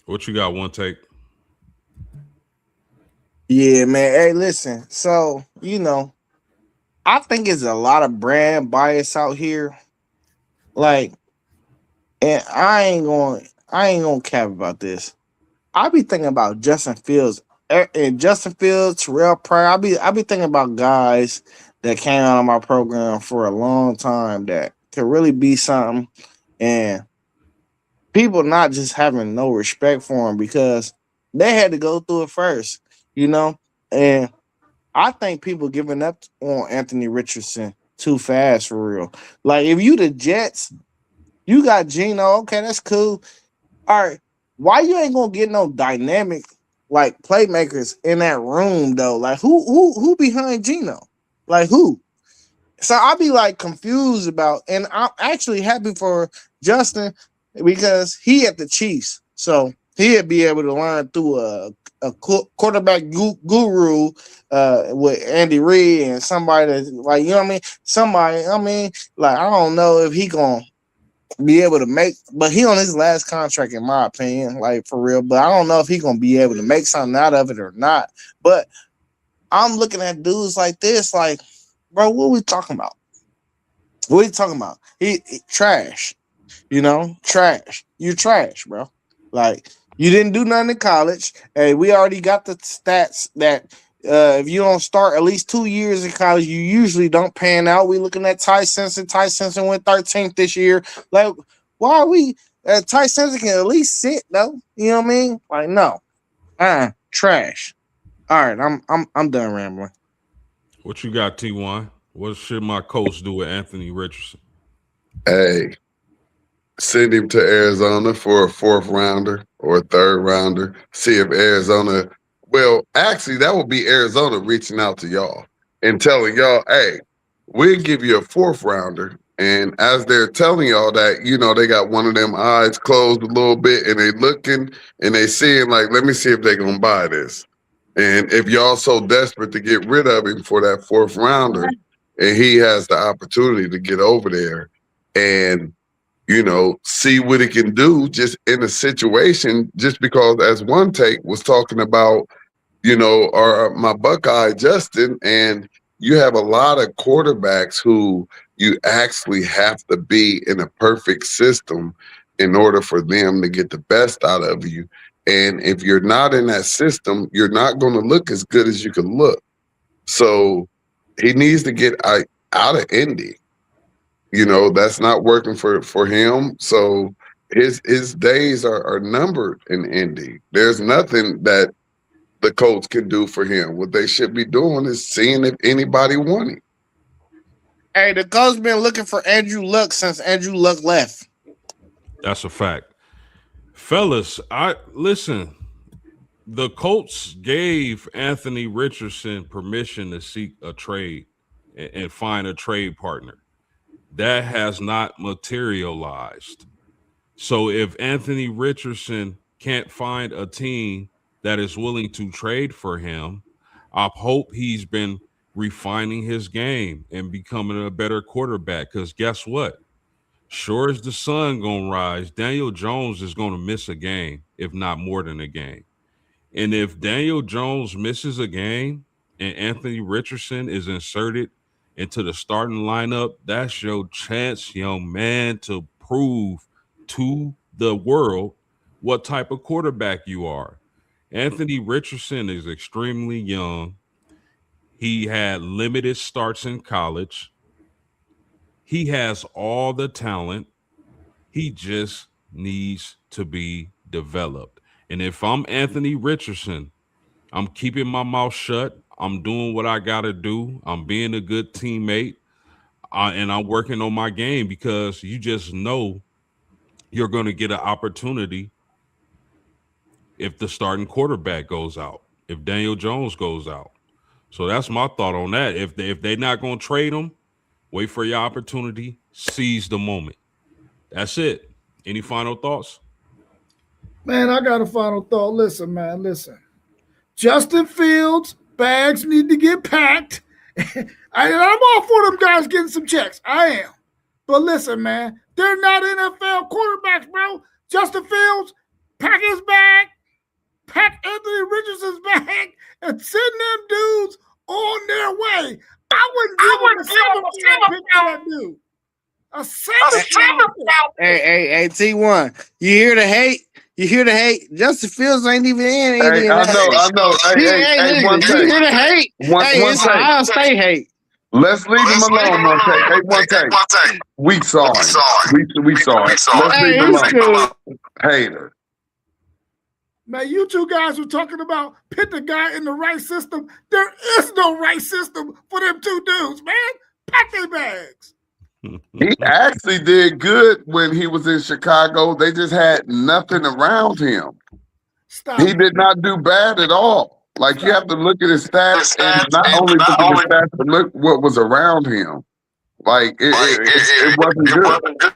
What you got, one take? Yeah, man. Hey, listen. So, I think it's a lot of brand bias out here. Like, and I ain't gonna cap about this. I be thinking about Justin Fields. Terrell Pryor. I be thinking about guys that came out of my program for a long time that could really be something, and people not just having no respect for them because they had to go through it first, And I think people giving up on Anthony Richardson too fast for real. Like if you the Jets, you got Geno. Okay, that's cool. All right, why you ain't gonna get no dynamic like playmakers in that room though? Like who behind Geno? Like who? So I'll be like confused about, and I'm actually happy for Justin because he at the Chiefs, so he'll be able to learn through a quarterback guru with Andy Reid and somebody that's like, you know what I mean? Somebody, like I don't know if he gonna be able to make, but he on his last contract in my opinion, like for real. But I don't know if he gonna be able to make something out of it or not. But I'm looking at dudes like this, like bro, what are we talking about? What are you talking about? He trash. You know, trash. You're trash, bro. Like, you didn't do nothing in college. Hey, we already got the stats that if you don't start at least 2 years in college, you usually don't pan out. We looking at Ty Simpson. Ty Simpson went 13th this year. Like, why are we? Ty Simpson can at least sit though. You know what I mean? Like, no, trash. All right, I'm done rambling. What you got, T1? What should my coach do with Anthony Richardson? Hey, send him to Arizona for a 4th rounder or a 3rd rounder. See if Arizona. Well, actually, that would be Arizona reaching out to y'all and telling y'all, "Hey, we'll give you a 4th rounder." And as they're telling y'all that, you know, they got one of them eyes closed a little bit, and they looking and they seeing like, let me see if they gonna buy this. And if y'all so desperate to get rid of him for that 4th rounder, and he has the opportunity to get over there and, you know, see what it can do just in a situation, just because as one take was talking about, you know, my Buckeye Justin, and you have a lot of quarterbacks who you actually have to be in a perfect system in order for them to get the best out of you. And if you're not in that system, you're not going to look as good as you can look. So he needs to get out of Indy. You know, that's not working for him. So his days are numbered in Indy. There's nothing that the Colts can do for him. What they should be doing is seeing if anybody want him. Hey, the Colts been looking for Andrew Luck since Andrew Luck left. That's a fact. Fellas, listen, the Colts gave Anthony Richardson permission to seek a trade and find a trade partner. That has not materialized. So if Anthony Richardson can't find a team that is willing to trade for him, I hope he's been refining his game and becoming a better quarterback. Because guess what? Sure as the sun gonna rise, Daniel Jones is gonna miss a game, if not more than a game. And if Daniel Jones misses a game and Anthony Richardson is inserted into the starting lineup, that's your chance, young man, to prove to the world what type of quarterback you are. Anthony Richardson is extremely young. He had limited starts in college. He has all the talent. He just needs to be developed. And if I'm Anthony Richardson, I'm keeping my mouth shut. I'm doing what I got to do. I'm being a good teammate. And I'm working on my game, because you just know you're going to get an opportunity if the starting quarterback goes out, if Daniel Jones goes out. So that's my thought on that. If they're not going to trade him, wait for your opportunity, seize the moment. That's it. Any final thoughts? Man, I got a final thought. Listen, man, listen. Justin Fields, bags need to get packed. I'm all for them guys getting some checks. I am. But listen, man, they're not NFL quarterbacks, bro. Justin Fields, pack his bag, pack Anthony Richardson's bag, and send them dudes on their way. I wouldn't give him a 7th pick for that dude. A 7th pick. Hey, T1, you hear the hate? You hear the hate? Justin Fields ain't even in. Hey, I know. Hey, one take. You hear the hate? It's Ohio State hate. Let's leave him alone, one take. Hey, one take. We saw him. We saw it. Let's leave him alone. Hater. Man, you two guys were talking about put the guy in the right system. There is no right system for them two dudes, man. Pack their bags. He actually did good when he was in Chicago. They just had nothing around him. He did not do bad at all. Like, you have to look at his stats and not only look at his stats, but look what was around him. Like, it wasn't good.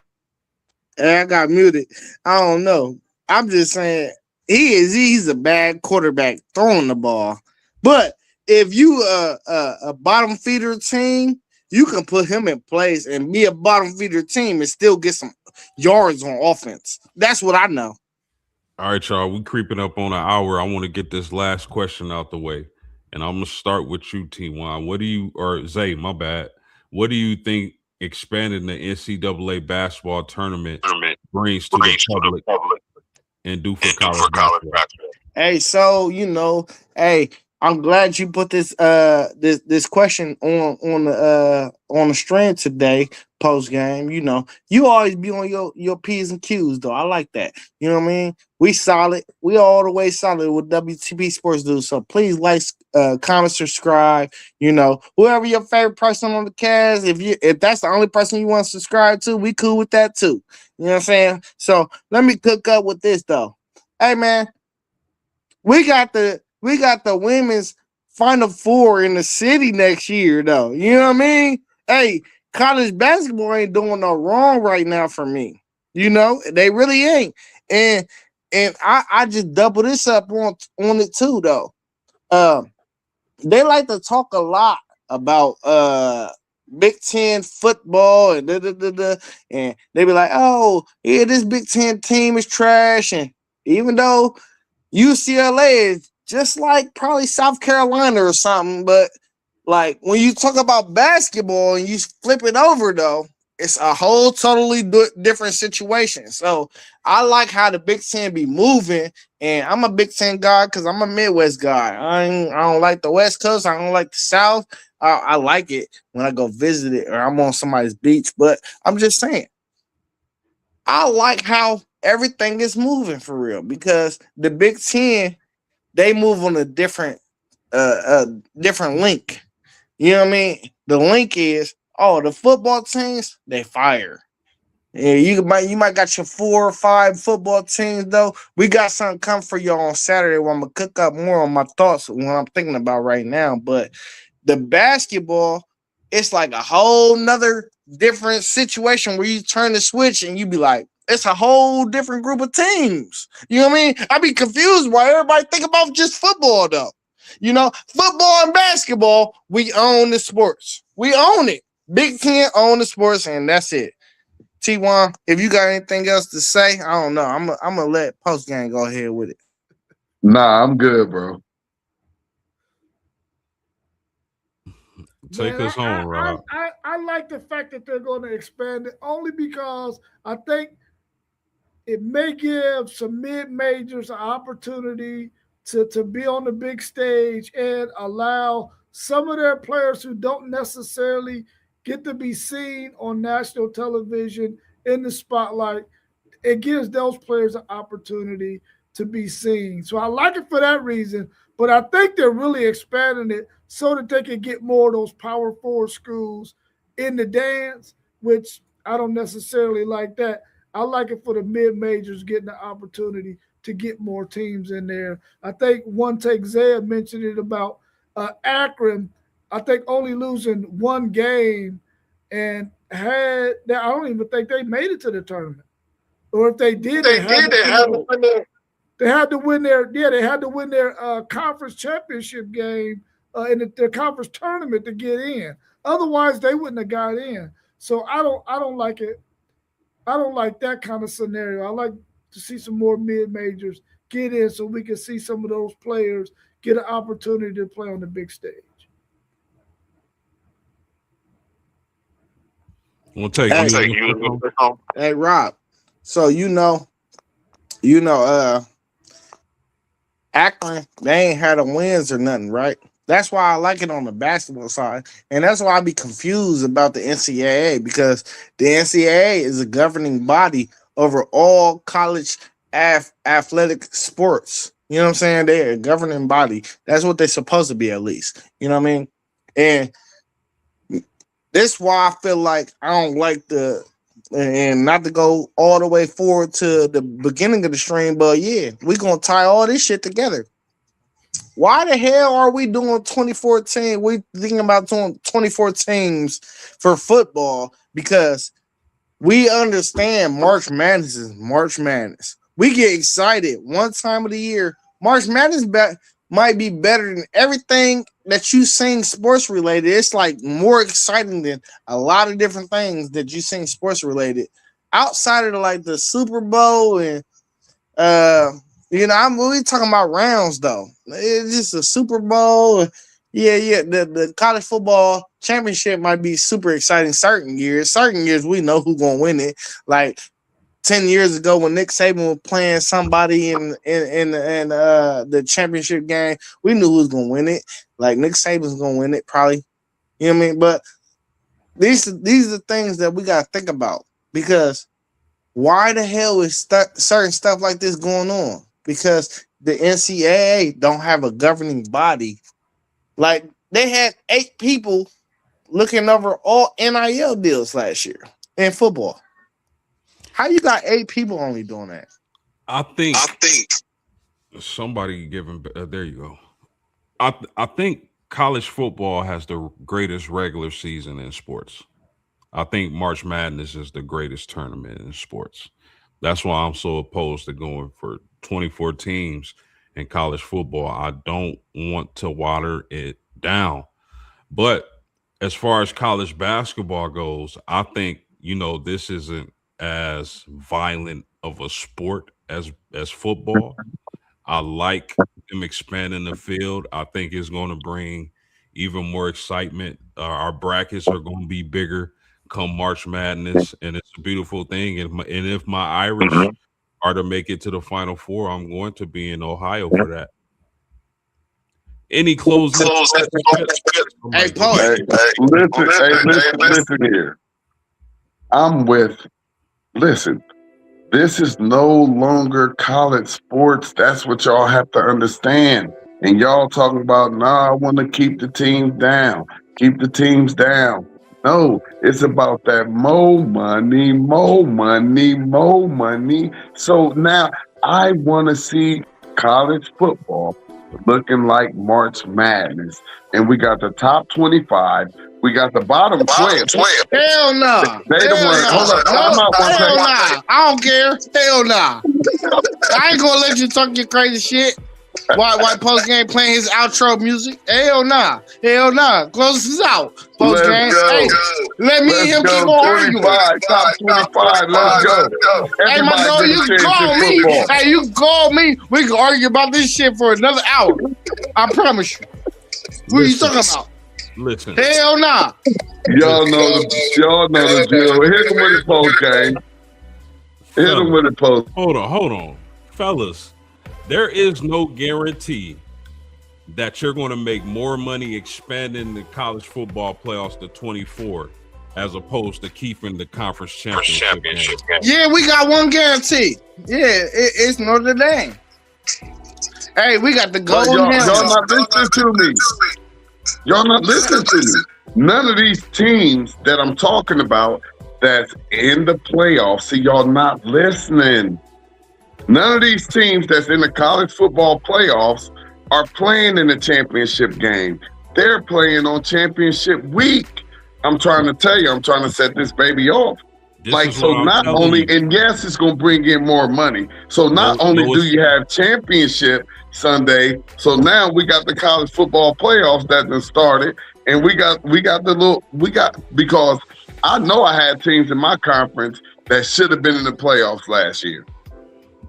Hey, I got muted. I don't know. I'm just saying he's a bad quarterback throwing the ball. But if you a bottom feeder team, you can put him in place and be a bottom feeder team and still get some yards on offense. That's what I know. All right, y'all. We creeping up on an hour. I want to get this last question out the way. And I'm gonna start with you, T1. What do you, or Zay, my bad. What do you think expanding the NCAA basketball tournament brings to the public and do for college basketball? Hey, so hey, I'm glad you put this question on the stream today, post game. You always be on your P's and Q's though. I like that. You know what I mean? We solid. We all the way solid with WTP Sports Dudes. So please like, comment, subscribe. Whoever your favorite person on the cast, if that's the only person you want to subscribe to, we cool with that too. You know what I'm saying? So let me cook up with this though. Hey man. We got the women's Final Four in the city next year, though. You know what I mean? Hey, college basketball ain't doing no wrong right now for me. They really ain't. And I just double this up on it too, though. They like to talk a lot about Big Ten football and and they be like, oh, yeah, this Big Ten team is trash. And even though UCLA is just like probably South Carolina or something, but like when you talk about basketball and you flip it over though, it's a whole totally different situation. So I like how the Big Ten be moving, and I'm a Big Ten guy because I'm a Midwest guy. I don't like the West Coast. I don't like the South. I like it when I go visit it or I'm on somebody's beach, but I'm just saying, I like how everything is moving for real because the Big Ten, they move on a different link. You know what I mean? The link is, the football teams, they fire. Yeah, you might got your 4 or 5 football teams though. We got something coming for y'all on Saturday where I'm gonna cook up more on my thoughts on what I'm thinking about right now. But the basketball, it's like a whole nother different situation where you turn the switch and you be like, it's a whole different group of teams. You know what I mean? I be confused why everybody think about just football though. Football and basketball, we own the sports. We own it. Big Ten own the sports, and that's it. T1, if you got anything else to say, I don't know. I'm gonna let Postgame go ahead with it. Nah, I'm good, bro. Take us home, Rob. I like the fact that they're going to expand it only because I think it may give some mid-majors an opportunity to be on the big stage and allow some of their players who don't necessarily get to be seen on national television in the spotlight. It gives those players an opportunity to be seen. So I like it for that reason, but I think they're really expanding it so that they can get more of those Power 4 schools in the dance, which I don't necessarily like that. I like it for the mid-majors getting the opportunity to get more teams in there. I think one take Zay mentioned it about Akron, I think only losing one game and I don't even think they made it to the tournament. Or if they did, they had to win their conference championship game in their conference tournament to get in. Otherwise, they wouldn't have got in. So I don't like it. I don't like that kind of scenario. I like to see some more mid-majors get in so we can see some of those players get an opportunity to play on the big stage. We'll take you. Hey, Rob. So Akron, they ain't had a wins or nothing, right? That's why I like it on the basketball side. And that's why I be confused about the NCAA, because the NCAA is a governing body over all college athletic sports. You know what I'm saying? They're a governing body. That's what they're supposed to be, at least. You know what I mean? And that's why I feel like I don't like and not to go all the way forward to the beginning of the stream, but yeah, we're going to tie all this shit together. Why the hell are we doing 2014? We thinking about doing 24 teams for football because we understand March Madness is March Madness. We get excited one time of the year. March Madness might be better than everything that you sing sports related. It's like more exciting than a lot of different things that you sing sports related outside of like the Super Bowl and You know, we talking about rounds though. It's just a Super Bowl. Yeah. The college football championship might be super exciting certain years. Certain years we know who's gonna win it. Like 10 years ago when Nick Saban was playing somebody in the championship game, we knew who was gonna win it. Like Nick Saban's gonna win it, probably. You know what I mean? But these are things that we gotta think about, because why the hell is certain stuff like this going on? Because the NCAA don't have a governing body. Like, they had 8 people looking over all NIL deals last year in football. How you got 8 people only doing that? I think somebody giving. There you go. I think college football has the greatest regular season in sports. I think March Madness is the greatest tournament in sports. That's why I'm so opposed to going for 24 teams in college football. I don't want to water it down. But as far as college basketball goes, I think, this isn't as violent of a sport as football. I like them expanding the field. I think it's going to bring even more excitement. Our brackets are going to be bigger come March Madness, and it's a beautiful thing. And if my Irish are to make it to the Final Four, I'm going to be in Ohio for that. Any closing? Hey, Paul. Listen here. Listen, this is no longer college sports. That's what y'all have to understand. And y'all talking about, I want to keep the teams down. Keep the teams down. No, it's about that more money. So now I want to see college football looking like March Madness. And we got the top 25. We got the bottom 12. Hell no. They the one. Hold on. Hell nah. I don't care. Hell nah. I ain't gonna let you talk your crazy shit. Why Postgame playing his outro music? Hell nah. Close this out. Postgame. Hey, let me and him keep on arguing. Top 25. Let's go. Hey, my dog, you can call me. Football. Hey, you can call me. We can argue about this shit for another hour. I promise you. Who are you talking about? Listen. Hell nah. Y'all know the drill. Hit him with the Postgame. Hit him with the post. Hold on. Fellas. There is no guarantee that you're going to make more money expanding the college football playoffs to 24 as opposed to keeping the conference championship game. Yeah, we got one guarantee. Yeah, it's Notre Dame. Hey, we got the gold. Y'all not listening to me. Y'all not listening to me. None of these teams that I'm talking about that's in the playoffs, see, y'all not listening. None of these teams that's in the college football playoffs are playing in the championship game. They're playing on championship week. I'm trying to tell you, I'm trying to set this baby off. Not only, and yes, it's going to bring in more money. So not only do you have championship Sunday, so now we got the college football playoffs that done started, and we got because I know I had teams in my conference that should have been in the playoffs last year.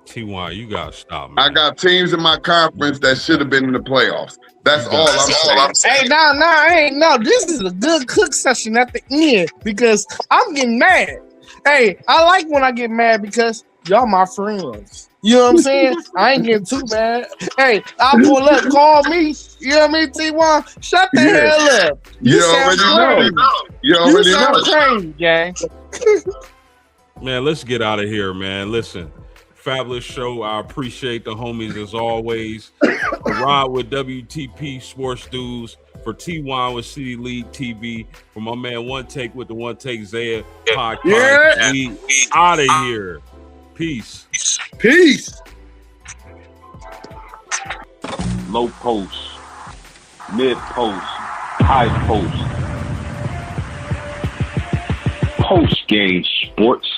T.Y., you got to stop, man. I got teams in my conference that should have been in the playoffs. That's all I'm saying. Hey, no. This is a good cook session at the end because I'm getting mad. Hey, I like when I get mad because y'all my friends. You know what I'm saying? I ain't getting too mad. Hey, I'll pull up, call me. You know what I mean, T.Y.? Shut the hell up. You already know. You sound crazy, gang. Man, let's get out of here, man. Listen. Fabulous show. I appreciate the homies as always. Ride with WTP Sports Dudes, for T1 with City League TV, for my man One Take with the One Take Zaya podcast. Yeah. We out of here. Peace. Low post, mid post, high post. Post game sports.